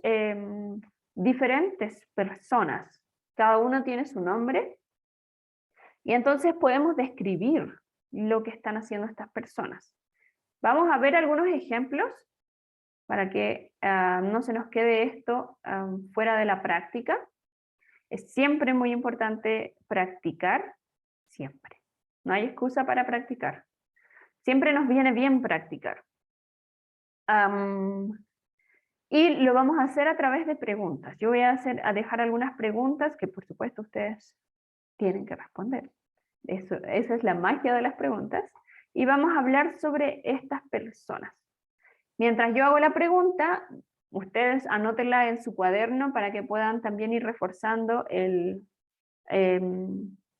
diferentes personas. Cada uno tiene su nombre y entonces podemos describir lo que están haciendo estas personas. Vamos a ver algunos ejemplos para que no se nos quede esto fuera de la práctica. Es siempre muy importante practicar, siempre. No hay excusa para practicar. Siempre nos viene bien practicar. Y lo vamos a hacer a través de preguntas. Yo voy a dejar algunas preguntas que por supuesto ustedes tienen que responder. Esa es la magia de las preguntas. Y vamos a hablar sobre estas personas. Mientras yo hago la pregunta, ustedes anótenla en su cuaderno para que puedan también ir reforzando el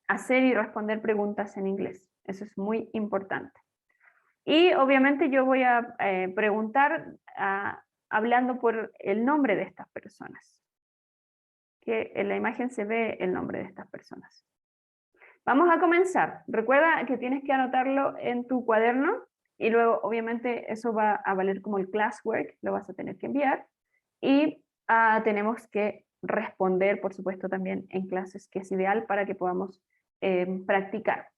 hacer y responder preguntas en inglés. Eso es muy importante. Y obviamente yo voy a preguntar hablando por el nombre de estas personas. Que en la imagen se ve el nombre de estas personas. Vamos a comenzar. Recuerda que tienes que anotarlo en tu cuaderno y luego obviamente eso va a valer como el classwork, lo vas a tener que enviar y tenemos que responder, por supuesto, también en clases, que es ideal para que podamos practicar.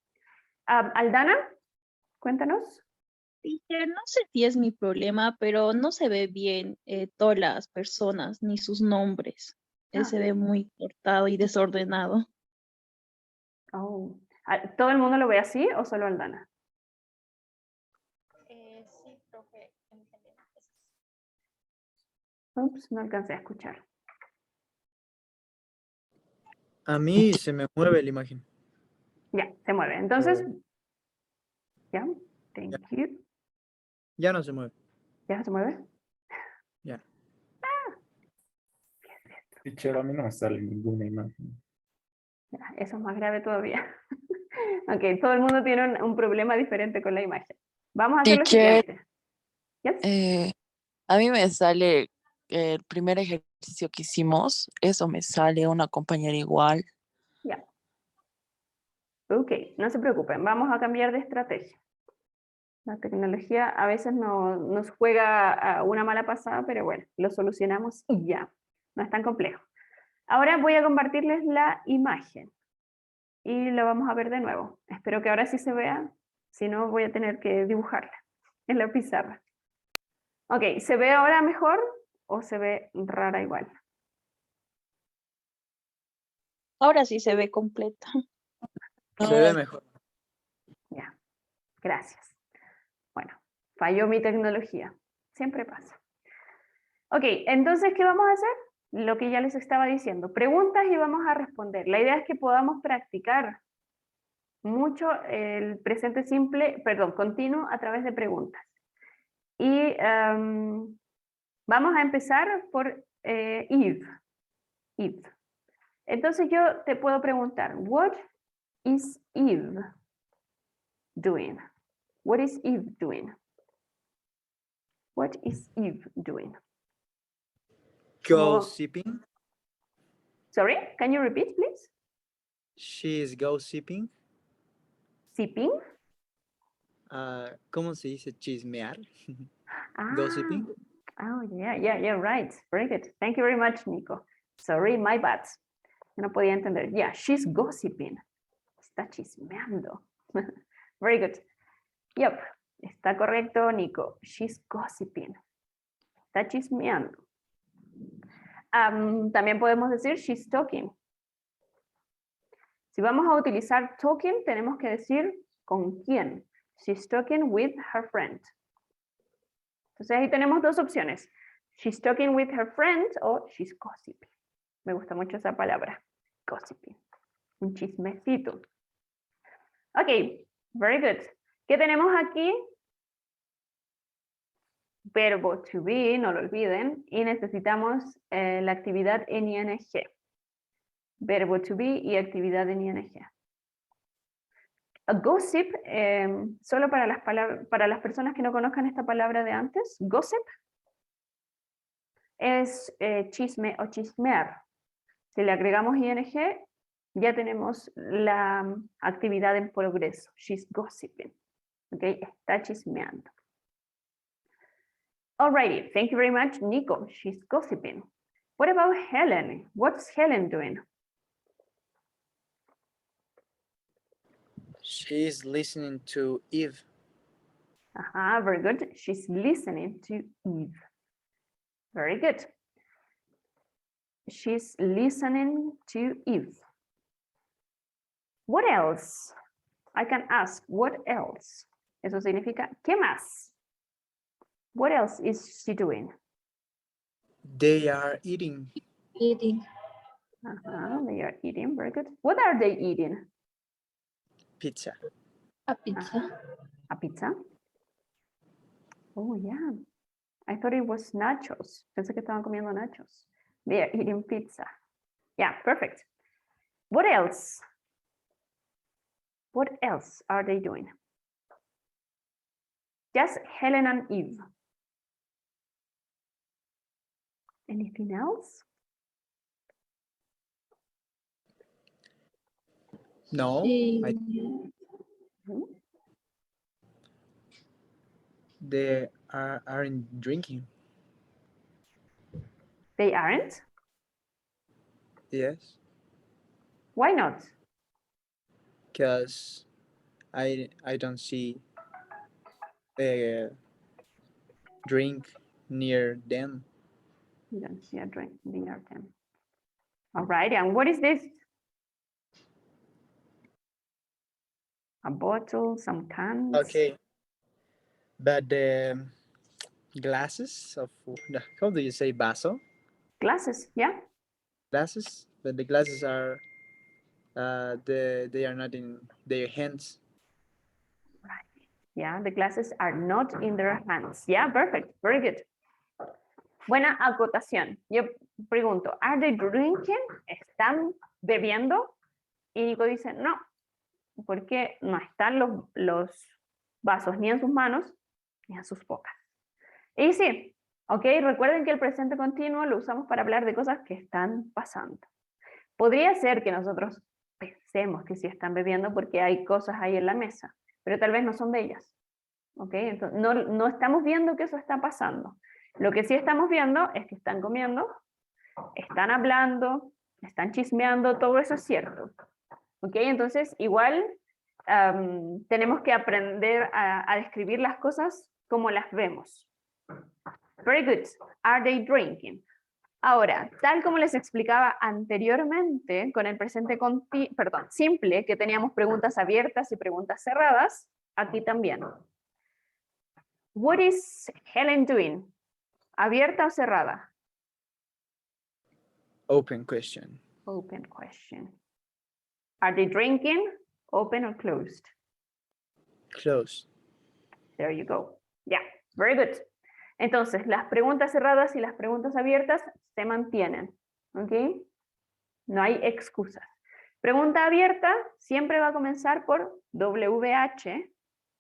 Aldana, cuéntanos. Teacher, no sé si es mi problema, pero no se ve bien todas las personas ni sus nombres. Se ve muy cortado y desordenado. Oh. ¿Todo el mundo lo ve así o solo Aldana? Sí, profe, en general. Ups, no alcancé a escuchar. A mí se me mueve la imagen. Ya, se mueve. Entonces, ya, thank you. Ya no se mueve. ¿Ya se mueve? Ya. Teacher, a mí no me sale ninguna imagen. Ya, eso es más grave todavía. Ok, todo el mundo tiene un problema diferente con la imagen. Vamos a hacer lo Teacher, siguiente. Yes. a mí me sale el primer ejercicio que hicimos, eso me sale una compañera igual. Ya. Ok, no se preocupen, vamos a cambiar de estrategia. La tecnología a veces nos juega una mala pasada, pero bueno, lo solucionamos y ya. No es tan complejo. Ahora voy a compartirles la imagen y lo vamos a ver de nuevo. Espero que ahora sí se vea, si no voy a tener que dibujarla en la pizarra. Ok, ¿se ve ahora mejor o se ve rara igual? Ahora sí se ve completa. Se ve mejor. Ya, gracias. Bueno, falló mi tecnología. Siempre pasa. Ok, entonces, ¿qué vamos a hacer? Lo que ya les estaba diciendo. Preguntas y vamos a responder. La idea es que podamos practicar mucho el presente simple, perdón, continuo a través de preguntas. Y vamos a empezar por Eve. Eve. Entonces yo te puedo preguntar, what is Eve doing? What is Eve doing? What is Eve doing? Gossiping. Sorry, can you repeat, please? She is gossiping. Sipping? ¿Cómo se dice chismear? Ah, Gossiping. oh, yeah, right. Very good. Thank you very much, Nico. Sorry, my bad. No podía entender. Yeah, she's gossiping. Está chismeando. Very good. Yep, está correcto, Nico. She's gossiping. Está chismeando. También podemos decir she's talking. Si vamos a utilizar talking, tenemos que decir con quién. She's talking with her friend. Entonces ahí tenemos dos opciones. She's talking with her friend o she's gossiping. Me gusta mucho esa palabra. Gossiping. Un chismecito. Ok, very good. ¿Qué tenemos aquí? Verbo to be, no lo olviden. Y necesitamos la actividad en ing. Verbo to be y actividad en ing. A gossip, solo para las personas que no conozcan esta palabra de antes, gossip es chisme o chismear. Si le agregamos ing, ya tenemos la actividad en progreso. She's gossiping. Okay, está chismeando. Alrighty, thank you very much, Nico. She's gossiping. What about Helen? What's Helen doing? She's listening to Eve. Very good. She's listening to Eve. Very good. She's listening to Eve. What else? I can ask, what else? Eso significa, ¿qué más? What else is she doing? They are eating. Eating. They are eating, very good. What are they eating? Pizza. A pizza. A pizza? Oh, yeah. I thought it was nachos. Pensé que estaban comiendo nachos. They are eating pizza. Yeah, perfect. What else? What else are they doing? Just Helen and Eve. Anything else? No, I, Mhm. they aren't drinking. They aren't? Yes, Why not? because I don't see a drink near them. You don't see a drink near them. All right, and what is this? A bottle, some cans? Okay, but the glasses of how do you say vaso? Glasses, yeah? Glasses, but the glasses are they are not in their hands. Yeah, the glasses are not in their hands. Yeah, perfect, very good. Buena acotación. Yo pregunto, ¿are they drinking? ¿Están bebiendo? Y Nico dice, no, porque no están los vasos ni en sus manos ni en sus bocas. Y sí, ok, recuerden que el presente continuo lo usamos para hablar de cosas que están pasando. Podría ser que nosotros pensemos que sí están bebiendo porque hay cosas ahí en la mesa, pero tal vez no son de ellas. ¿Ok? Entonces, no estamos viendo que eso está pasando. Lo que sí estamos viendo es que están comiendo, están hablando, están chismeando, todo eso es cierto. ¿Ok? Entonces, igual tenemos que aprender a describir las cosas como las vemos. Very good. Are they drinking? Ahora, tal como les explicaba anteriormente con el presente simple, que teníamos preguntas abiertas y preguntas cerradas, aquí también. What is Helen doing? ¿Abierta o cerrada? Open question. Open question. Are they drinking? Open or closed? Close. There you go. Yeah, very good. Entonces, las preguntas cerradas y las preguntas abiertas se mantienen. ¿Ok? No hay excusas. Pregunta abierta siempre va a comenzar por WH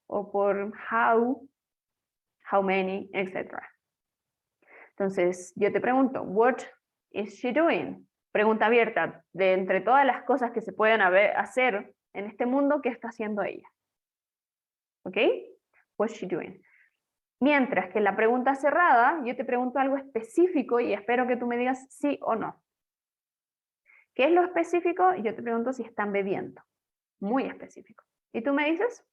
o por how many, etc. Entonces, yo te pregunto, what is she doing? Pregunta abierta, de entre todas las cosas que se pueden hacer en este mundo, ¿qué está haciendo ella? ¿Ok? What's she doing? Mientras que la pregunta cerrada, yo te pregunto algo específico y espero que tú me digas sí o no. ¿Qué es lo específico? Yo te pregunto si están bebiendo. Muy específico. ¿Y tú me dices?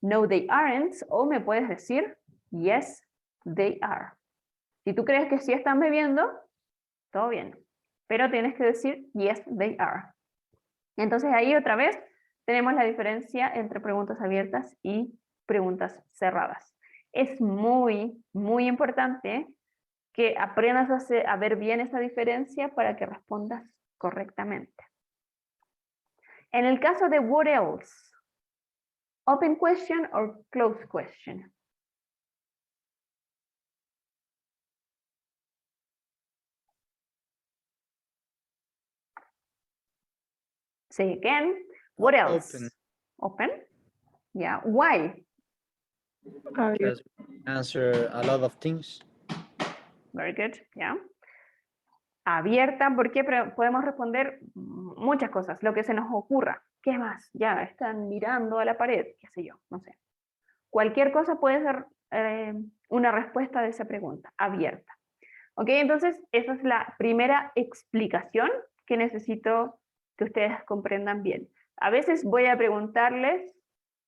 No, they aren't. O me puedes decir, yes, they are. Si tú crees que sí están bebiendo, todo bien. Pero tienes que decir, yes, they are. Entonces ahí otra vez tenemos la diferencia entre preguntas abiertas y preguntas cerradas. Es muy, muy importante que aprendas a ver bien esa diferencia para que respondas correctamente. En el caso de what else, open question or closed question. Say again, what else? Open. Open? Yeah, why? Because we answer a lot of things. Very good, yeah. Abierta, porque podemos responder muchas cosas, lo que se nos ocurra. ¿Qué más? Ya, están mirando a la pared, qué sé yo, no sé. Cualquier cosa puede ser una respuesta de esa pregunta, abierta. ¿Ok? Entonces, esa es la primera explicación que necesito que ustedes comprendan bien. A veces voy a preguntarles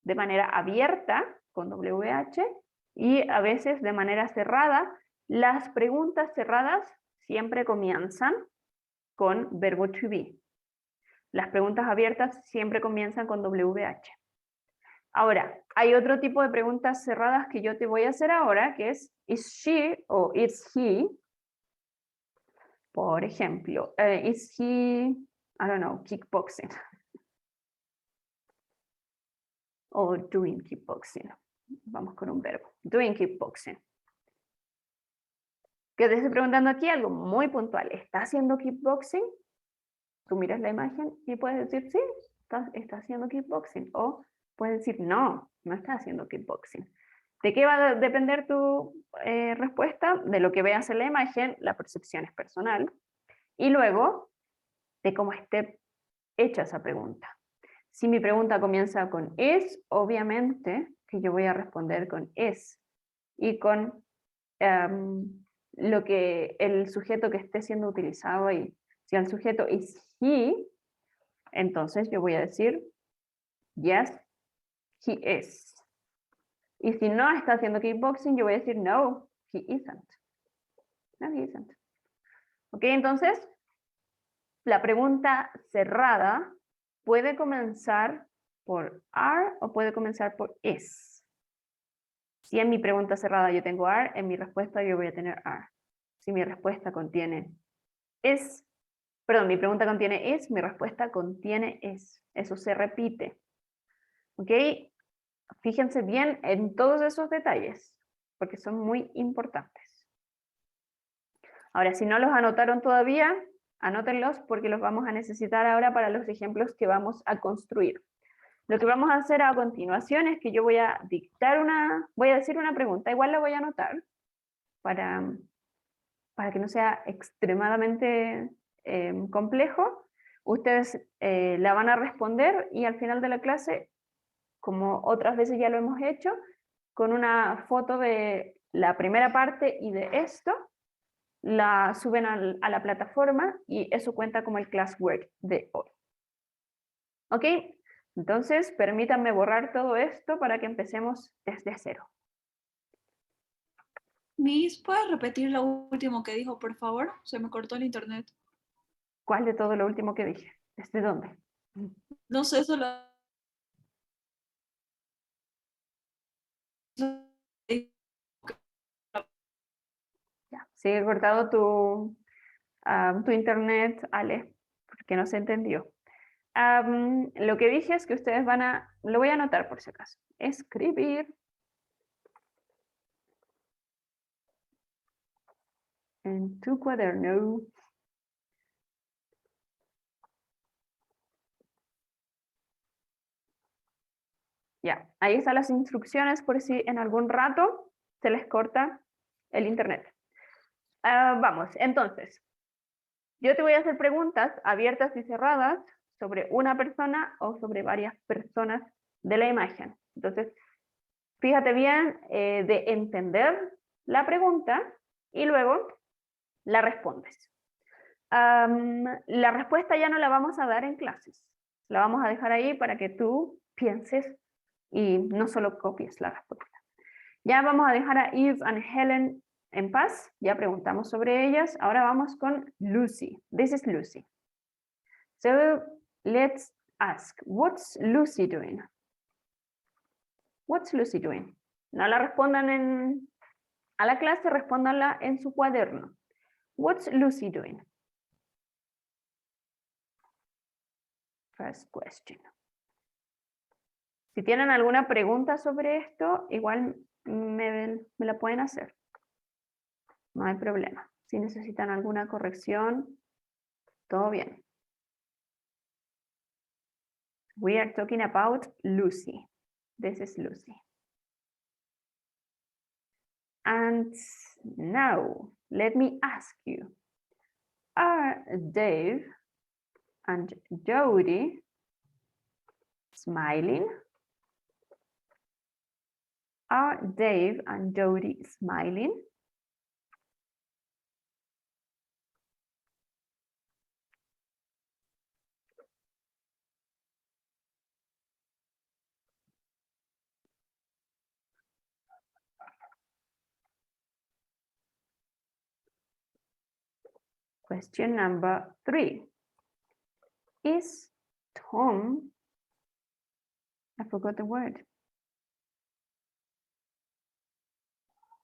de manera abierta, con WH, y a veces de manera cerrada. Las preguntas cerradas siempre comienzan con verbo to be. Las preguntas abiertas siempre comienzan con WH. Ahora, hay otro tipo de preguntas cerradas que yo te voy a hacer ahora, que es is she o is he. Por ejemplo, is he, I don't know, kickboxing? O doing kickboxing. Vamos con un verbo. Doing kickboxing. Que te estoy preguntando aquí algo muy puntual. ¿Está haciendo kickboxing? Tú miras la imagen y puedes decir sí, está haciendo kickboxing. O puedes decir no, no está haciendo kickboxing. ¿De qué va a depender tu respuesta? De lo que veas en la imagen, la percepción es personal. Y luego, de cómo esté hecha esa pregunta. Si mi pregunta comienza con is, obviamente que yo voy a responder con is. Y con lo que el sujeto que esté siendo utilizado ahí. Si el sujeto is he, entonces yo voy a decir yes, he is. Y si no está haciendo kickboxing, yo voy a decir no, he isn't. No, he isn't. Ok, entonces la pregunta cerrada puede comenzar por are o puede comenzar por is. Si en mi pregunta cerrada yo tengo are, en mi respuesta yo voy a tener are. Si mi respuesta contiene is, perdón, mi pregunta contiene is, mi respuesta contiene is. Eso se repite. ¿Ok? Fíjense bien en todos esos detalles, porque son muy importantes. Ahora, si no los anotaron todavía, anótenlos porque los vamos a necesitar ahora para los ejemplos que vamos a construir. Lo que vamos a hacer a continuación es que yo voy a voy a decir una pregunta, igual la voy a anotar para que no sea extremadamente complejo. Ustedes la van a responder y al final de la clase, como otras veces ya lo hemos hecho, con una foto de la primera parte y de esto, la suben a la plataforma y eso cuenta como el classwork de hoy. ¿Ok? Entonces, permítanme borrar todo esto para que empecemos desde cero. Miss, ¿puedes repetir lo último que dijo, por favor? Se me cortó el internet. ¿Cuál de todo lo último que dije? ¿Desde dónde? No sé, solo... Ya, sigue cortado tu internet, Ale, porque no se entendió. Lo que dije es que ustedes lo voy a anotar por si acaso, escribir en tu cuaderno. Ya, ahí están las instrucciones por si en algún rato se les corta el internet. Vamos, entonces, yo te voy a hacer preguntas abiertas y cerradas sobre una persona o sobre varias personas de la imagen. Entonces, fíjate bien de entender la pregunta y luego la respondes. La respuesta ya no la vamos a dar en clases, la vamos a dejar ahí para que tú pienses y no solo copies la respuesta. Ya vamos a dejar a Eve and Helen en paz, ya preguntamos sobre ellas, ahora vamos con Lucy. This is Lucy. So let's ask, what's Lucy doing? What's Lucy doing? No la respondan a la clase, respóndanla en su cuaderno. What's Lucy doing? First question. Si tienen alguna pregunta sobre esto, igual me la pueden hacer. No hay problema. Si necesitan alguna corrección, todo bien. We are talking about Lucy. This is Lucy. And now, let me ask you, are Dave and Jody smiling? Are Dave and Jody smiling? Question number 3. Is Tom, I forgot the word.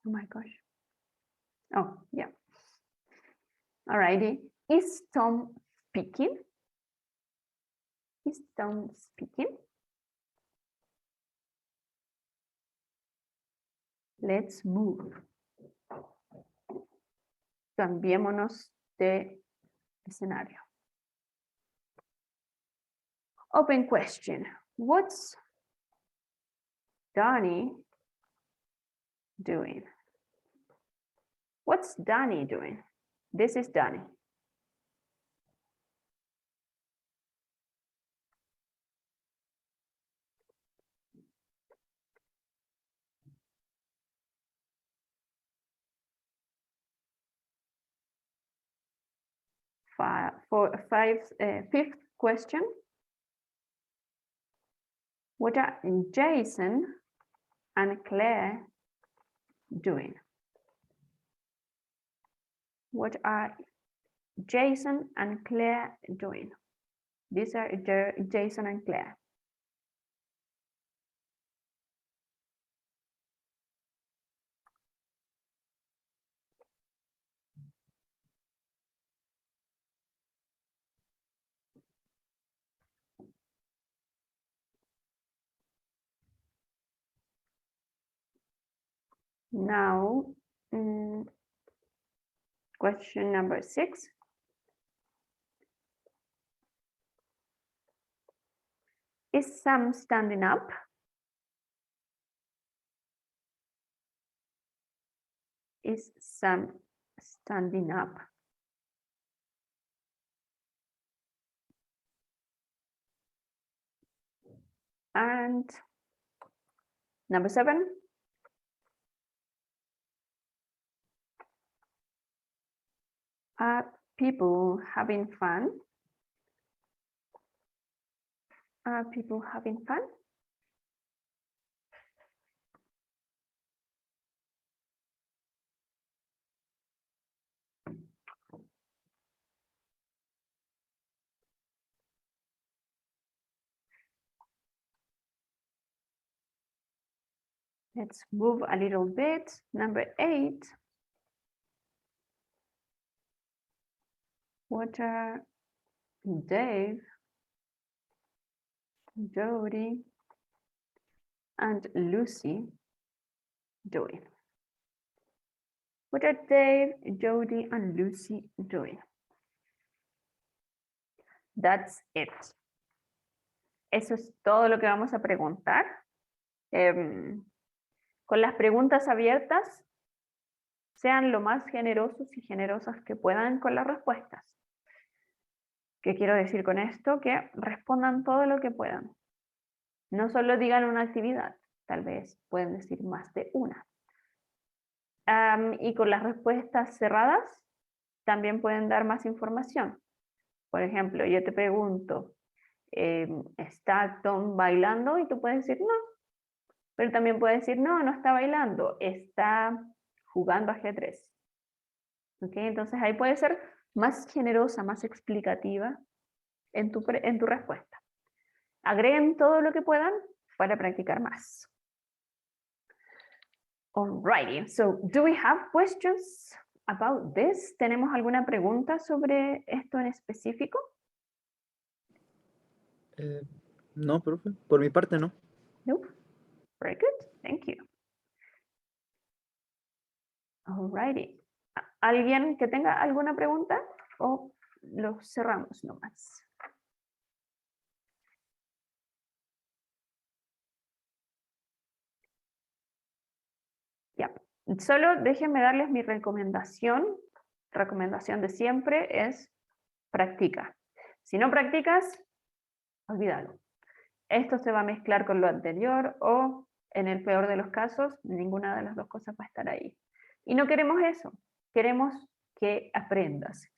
Oh my gosh. Oh, yeah. Alrighty. Is Tom speaking? Is Tom speaking? Let's move. Cambiémonos de escenario. Open question. What's Donnie doing? What's Donnie doing? This is Donnie. Fifth question. What are Jason and Claire doing? What are Jason and Claire doing? These are Jason and Claire. Now, question number 6. Is Sam standing up? Is Sam standing up? And number 7. Are people having fun? Are people having fun? Let's move a little bit. Number 8. What are Dave, Jody, and Lucy doing? What are Dave, Jody, and Lucy doing? That's it. Eso es todo lo que vamos a preguntar. Con las preguntas abiertas, sean lo más generosos y generosas que puedan con las respuestas. ¿Qué quiero decir con esto? Que respondan todo lo que puedan. No solo digan una actividad, tal vez pueden decir más de una. Y con las respuestas cerradas, también pueden dar más información. Por ejemplo, yo te pregunto, ¿está Tom bailando? Y tú puedes decir no. Pero también puedes decir no, no está bailando, está jugando ajedrez. ¿Ok? Entonces ahí puede ser más generosa, más explicativa en tu respuesta. Agreguen todo lo que puedan para practicar más. Alrighty, so do we have questions about this? ¿Tenemos alguna pregunta sobre esto en específico? No, profe, por mi parte no. Nope. Very good, thank you. Alrighty. ¿Alguien que tenga alguna pregunta o lo cerramos nomás? Ya, solo déjenme darles mi recomendación. Recomendación de siempre es practica. Si no practicas, olvídalo. Esto se va a mezclar con lo anterior o, en el peor de los casos, ninguna de las dos cosas va a estar ahí. Y no queremos eso, queremos que aprendas.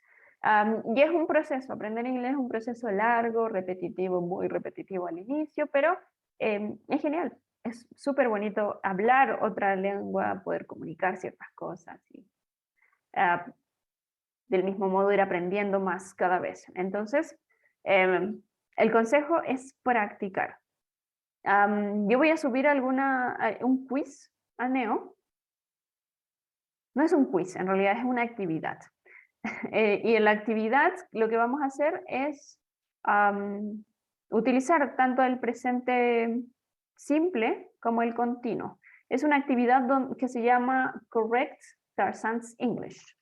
Y es un proceso, aprender inglés es un proceso largo, repetitivo, muy repetitivo al inicio, pero es genial. Es súper bonito hablar otra lengua, poder comunicar ciertas cosas y del mismo modo ir aprendiendo más cada vez. Entonces, el consejo es practicar. Yo voy a subir un quiz a Neo. No es un quiz, en realidad es una actividad. Y en la actividad lo que vamos a hacer es utilizar tanto el presente simple como el continuo. Es una actividad que se llama Correct Tarzan's English.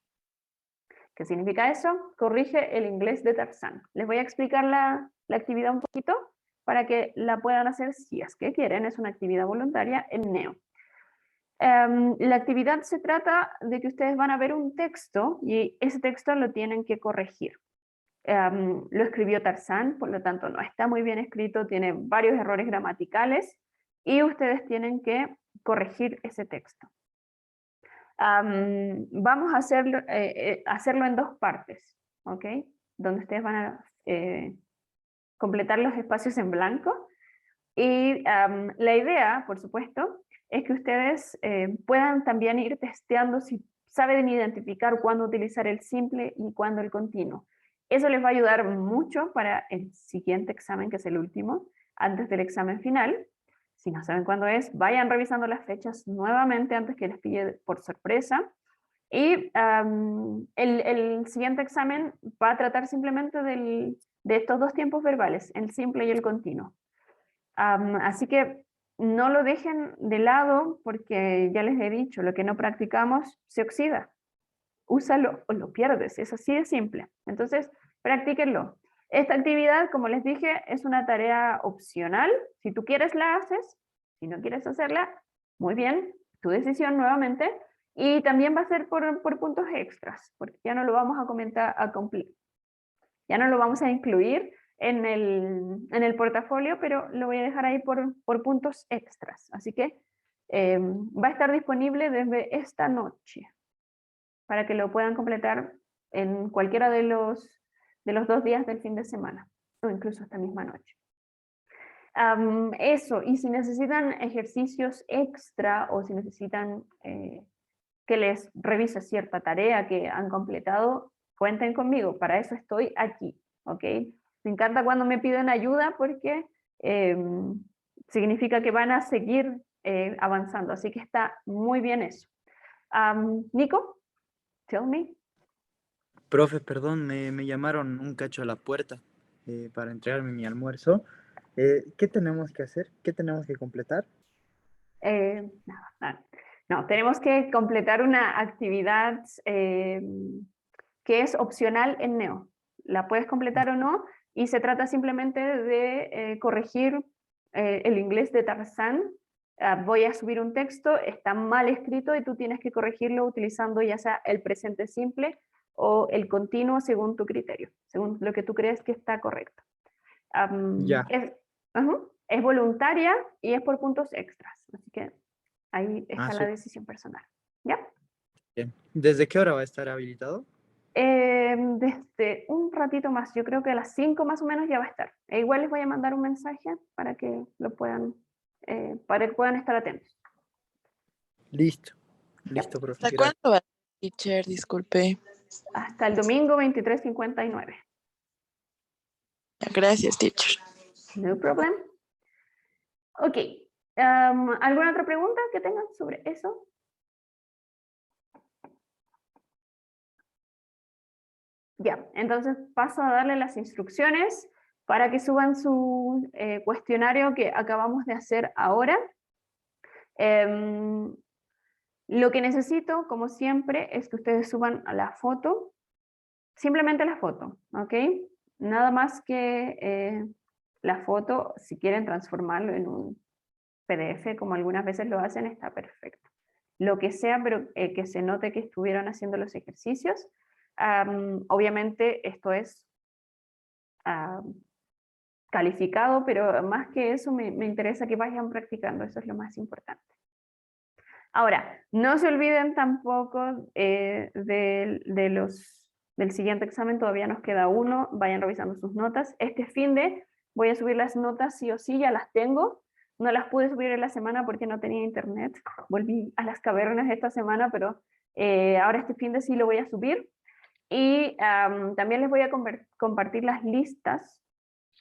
¿Qué significa eso? Corrige el inglés de Tarzán. Les voy a explicar la actividad un poquito para que la puedan hacer si es que quieren. Es una actividad voluntaria en Neo. La actividad se trata de que ustedes van a ver un texto y ese texto lo tienen que corregir. Lo escribió Tarzán, por lo tanto no está muy bien escrito, tiene varios errores gramaticales y ustedes tienen que corregir ese texto. Vamos a hacerlo en dos partes, ¿ok? Donde ustedes van a completar los espacios en blanco. Y la idea, por supuesto, es que ustedes puedan también ir testeando si saben identificar cuándo utilizar el simple y cuándo el continuo. Eso les va a ayudar mucho para el siguiente examen, que es el último, antes del examen final. Si no saben cuándo es, vayan revisando las fechas nuevamente antes que les pille por sorpresa. Y el siguiente examen va a tratar simplemente de estos dos tiempos verbales, el simple y el continuo. Así que no lo dejen de lado porque ya les he dicho, lo que no practicamos se oxida. Úsalo o lo pierdes, es así de simple. Entonces, practíquenlo. Esta actividad, como les dije, es una tarea opcional. Si tú quieres la haces, si no quieres hacerla, muy bien, tu decisión nuevamente. Y también va a ser por puntos extras, porque ya no lo vamos a comentar, ya no lo vamos a incluir en el portafolio, pero lo voy a dejar ahí por puntos extras. Así que va a estar disponible desde esta noche, para que lo puedan completar en cualquiera de los 2 días del fin de semana, o incluso esta misma noche. Eso, y si necesitan ejercicios extra o si necesitan que les revise cierta tarea que han completado, cuenten conmigo, para eso estoy aquí, ¿ok? Me encanta cuando me piden ayuda porque significa que van a seguir avanzando, así que está muy bien eso. Nico, tell me. Profe, perdón, me llamaron un cacho a la puerta para entregarme mi almuerzo. ¿Qué tenemos que hacer? ¿Qué tenemos que completar? Nada. No, tenemos que completar una actividad que es opcional en Neo. La puedes completar o no, y se trata simplemente de corregir el inglés de Tarzán. Voy a subir un texto, está mal escrito y tú tienes que corregirlo utilizando ya sea el presente simple o el continuo según tu criterio, según lo que tú crees que está correcto. Ya. Es voluntaria y es por puntos extras, así que ahí está la Sí. decisión personal. ¿Ya? Bien. ¿Desde qué hora va a estar habilitado? Desde un ratito más, yo creo que a las 5 más o menos ya va a estar. E igual les voy a mandar un mensaje para que para que puedan estar atentos. Listo. Listo, profe. ¿Hasta Gracias. cuándo va, teacher? Disculpe. Hasta el domingo 23:59. Gracias, teacher. No problem. Ok. ¿Alguna otra pregunta que tengan sobre eso? Ya, entonces paso a darle las instrucciones para que suban su cuestionario que acabamos de hacer ahora. Lo que necesito, como siempre, es que ustedes suban a la foto, simplemente la foto, ¿ok? Nada más que la foto, si quieren transformarlo en un PDF, como algunas veces lo hacen, está perfecto. Lo que sea, pero que se note que estuvieron haciendo los ejercicios. Obviamente esto es calificado, pero más que eso me interesa que vayan practicando, eso es lo más importante. Ahora, no se olviden tampoco del siguiente examen, todavía nos queda uno, vayan revisando sus notas. Este finde voy a subir las notas sí o sí, ya las tengo. No las pude subir en la semana porque no tenía internet, volví a las cavernas esta semana, pero ahora este finde sí lo voy a subir. Y también les voy a compartir las listas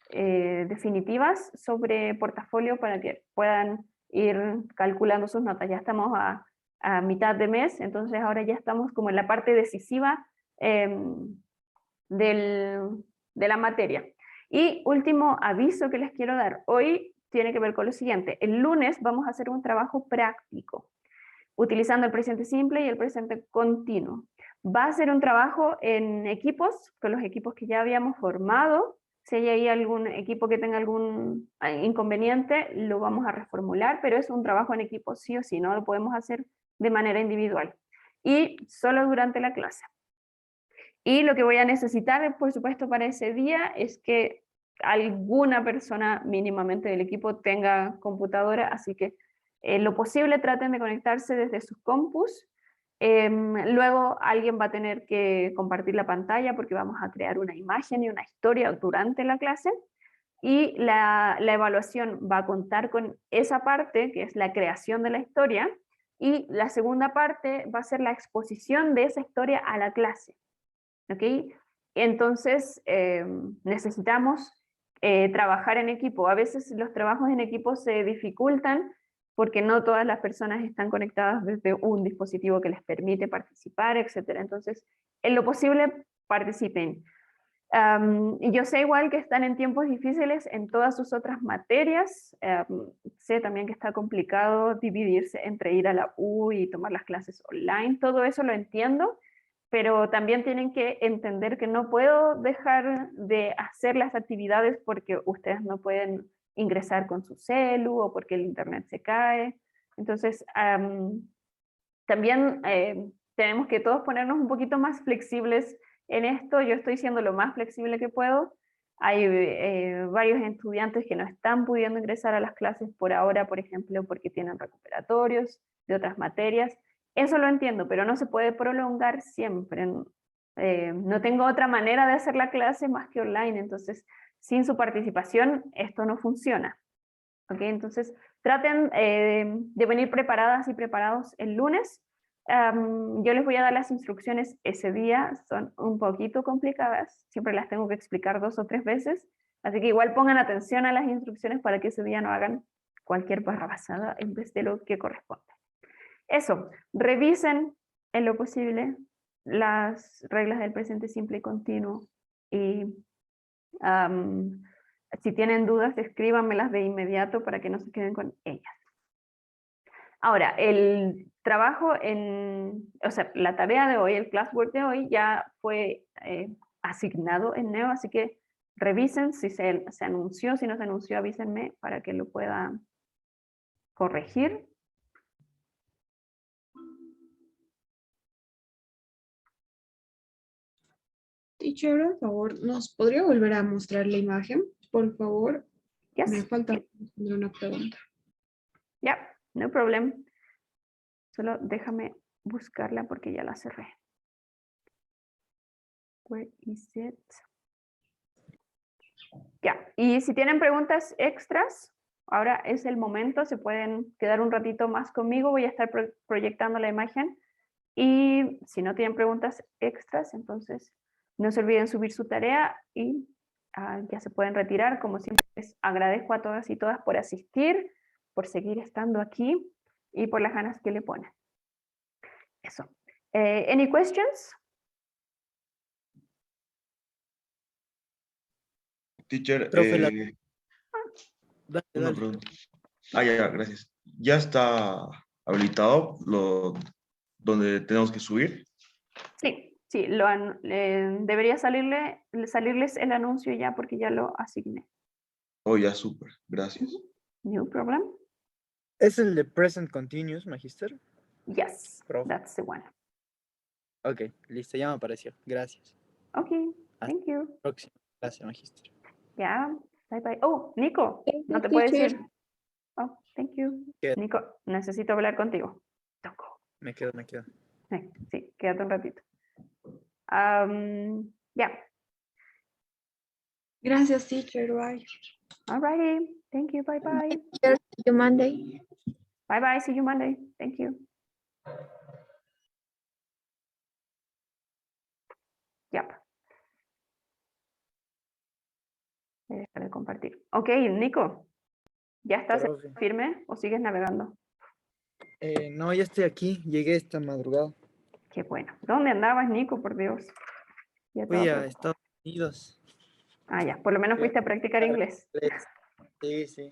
definitivas sobre portafolio para que puedan ir calculando sus notas. Ya estamos a mitad de mes, entonces ahora ya estamos como en la parte decisiva de la materia. Y último aviso que les quiero dar, hoy tiene que ver con lo siguiente. El lunes vamos a hacer un trabajo práctico, utilizando el presente simple y el presente continuo. Va a ser un trabajo en equipos, con los equipos que ya habíamos formado. Si hay ahí algún equipo que tenga algún inconveniente, lo vamos a reformular, pero es un trabajo en equipo sí o sí, no lo podemos hacer de manera individual. Y solo durante la clase. Y lo que voy a necesitar, por supuesto, para ese día es que alguna persona mínimamente del equipo tenga computadora, así que lo posible traten de conectarse desde sus compus. Luego alguien va a tener que compartir la pantalla porque vamos a crear una imagen y una historia durante la clase. Y la evaluación va a contar con esa parte, que es la creación de la historia, y la segunda parte va a ser la exposición de esa historia a la clase. ¿Ok? Entonces, necesitamos trabajar en equipo. A veces los trabajos en equipo se dificultan porque no todas las personas están conectadas desde un dispositivo que les permite participar, etc. Entonces, en lo posible, participen. Y yo sé igual que están en tiempos difíciles en todas sus otras materias. Sé también que está complicado dividirse entre ir a la U y tomar las clases online. Todo eso lo entiendo. pero también tienen que entender que no puedo dejar de hacer las actividades porque ustedes no pueden ingresar con su celu o porque el internet se cae. Entonces, también tenemos que todos ponernos un poquito más flexibles en esto. Yo estoy siendo lo más flexible que puedo. Hay varios estudiantes que no están pudiendo ingresar a las clases por ahora, por ejemplo, porque tienen recuperatorios de otras materias. Eso lo entiendo, pero no se puede prolongar siempre. No tengo otra manera de hacer la clase más que online, entonces sin su participación esto no funciona. ¿Okay? Entonces traten de venir preparadas y preparados el lunes. Yo les voy a dar las instrucciones ese día, son un poquito complicadas, siempre las tengo que explicar 2 o 3 veces, así que igual pongan atención a las instrucciones para que ese día no hagan cualquier barrabasada en vez de lo que corresponde. Eso, revisen en lo posible las reglas del presente simple y continuo y si tienen dudas, escríbanmelas de inmediato para que no se queden con ellas. Ahora, el trabajo o sea, la tarea de hoy, el classwork de hoy ya fue asignado en Neo, así que revisen si se anunció, si no se anunció, avísenme para que lo pueda corregir. Teacher, por favor, ¿nos podría volver a mostrar la imagen? Por favor, Yes. me falta responder una pregunta. Yeah, no problem. Solo déjame buscarla porque ya la cerré. Where is it? Ya, y si tienen preguntas extras, ahora es el momento, se pueden quedar un ratito más conmigo, voy a estar proyectando la imagen. Y si no tienen preguntas extras, entonces no se olviden subir su tarea y ya se pueden retirar. Como siempre, les agradezco a todas y todas por asistir, por seguir estando aquí y por las ganas que le ponen. Eso. Any questions? Teacher, Profe, dale, una dale. pregunta. Ya, gracias. ¿Ya está habilitado donde tenemos que subir? Sí, sí, debería salirles el anuncio ya porque ya lo asigné. Oh, ya, súper. Gracias. No problem. ¿Es el de Present Continuous, Magister? Yes, Profe. that's the one. Ok, listo, ya me apareció. Gracias. Okay, Hasta thank you. Próximo. Gracias, Magister. Ya, bye bye. Oh, Nico, Thank no you, te puedes teacher. ir. Oh, thank you. ¿Qué? Nico, necesito hablar contigo. Toco. Me quedo. Sí, quédate un ratito. Ya, Gracias, teacher. Bye. alrighty. Thank you, bye bye. Teacher, see you Monday. Bye bye, see you Monday. Thank you. Yep. Voy a dejar de compartir. Ok, Nico, ¿ya estás Profe. firme o sigues navegando? No, ya estoy aquí. Llegué esta madrugada. Qué bueno. ¿Dónde andabas, Nico? Por Dios. Ya Fui estaba a preocupada. Estados Unidos. Ya, por lo menos Fui a fuiste a practicar inglés. inglés. Sí.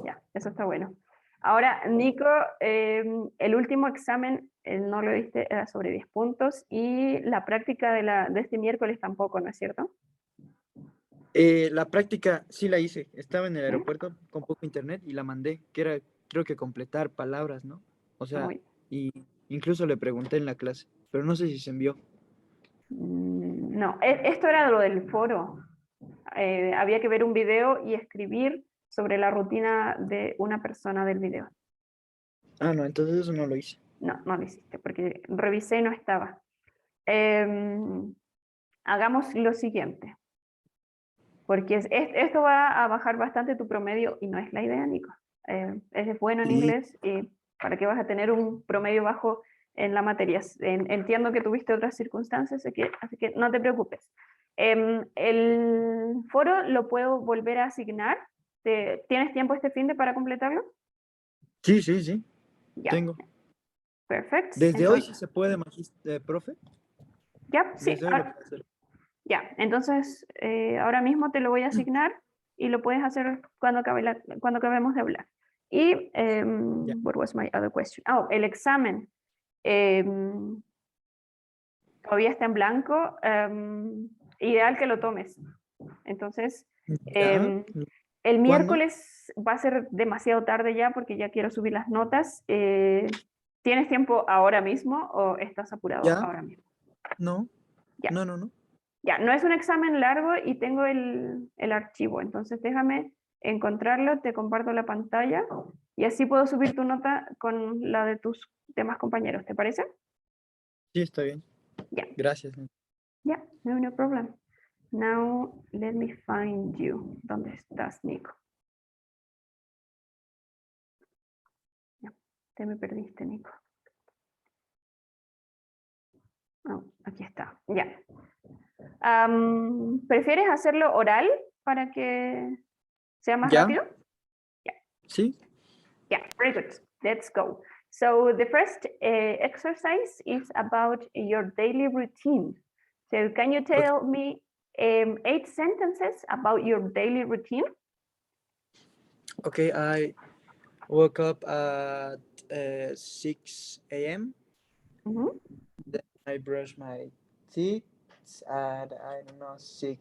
Ya, eso está bueno. Ahora, Nico, el último examen, no lo diste, era sobre 10 puntos y la práctica de este miércoles tampoco, ¿no es cierto? La práctica sí la hice. Estaba en el ¿Sí? aeropuerto con poco internet y la mandé, que era, creo que completar palabras, ¿no? O sea, Muy- y incluso le pregunté en la clase, pero no sé si se envió. No, esto era lo del foro. Había que ver un video y escribir sobre la rutina de una persona del video. Ah, no, entonces eso no lo hice. No, no lo hiciste, porque revisé y no estaba. Hagamos lo siguiente, porque esto va a bajar bastante tu promedio y no es la idea, Nico. Eres bueno en Y inglés y ¿para qué vas a tener un promedio bajo en la materia? Entiendo que tuviste otras circunstancias, así que no te preocupes. El foro lo puedo volver a asignar. ¿Tienes tiempo este fin de para completarlo? sí, Ya, tengo. perfecto. Desde hoy sí Entonces, se puede, profe. ya, sí. Desde hoy lo puedo hacer. Ya, entonces ahora mismo te lo voy a asignar y lo puedes hacer cuando acabemos de hablar. Y, Ya. what was my other question? Oh, el examen. todavía está en blanco, ideal que lo tomes. Entonces, Ya. el ¿Cuándo? miércoles va a ser demasiado tarde ya porque ya quiero subir las notas. ¿Tienes tiempo ahora mismo o estás apurado Ya. ahora mismo? No. Ya. No. Ya, no es un examen largo y tengo el archivo, entonces déjame encontrarlo, te comparto la pantalla y así puedo subir tu nota con la de tus demás compañeros, ¿te parece? Sí, está bien. Ya. Gracias. Yeah, no problem. Now let me find you. ¿Dónde estás, Nico? Ya, te me perdiste, Nico. Oh, aquí está. Ya. ¿Prefieres hacerlo oral para que sea más ¿Ya? rápido? Sí. Yeah, very good. Let's go. So the first exercise is about your daily routine. So can you tell me 8 sentences about your daily routine? Okay, I woke up at 6 a.m. Mhm. Then I brush my teeth at, I don't know, 6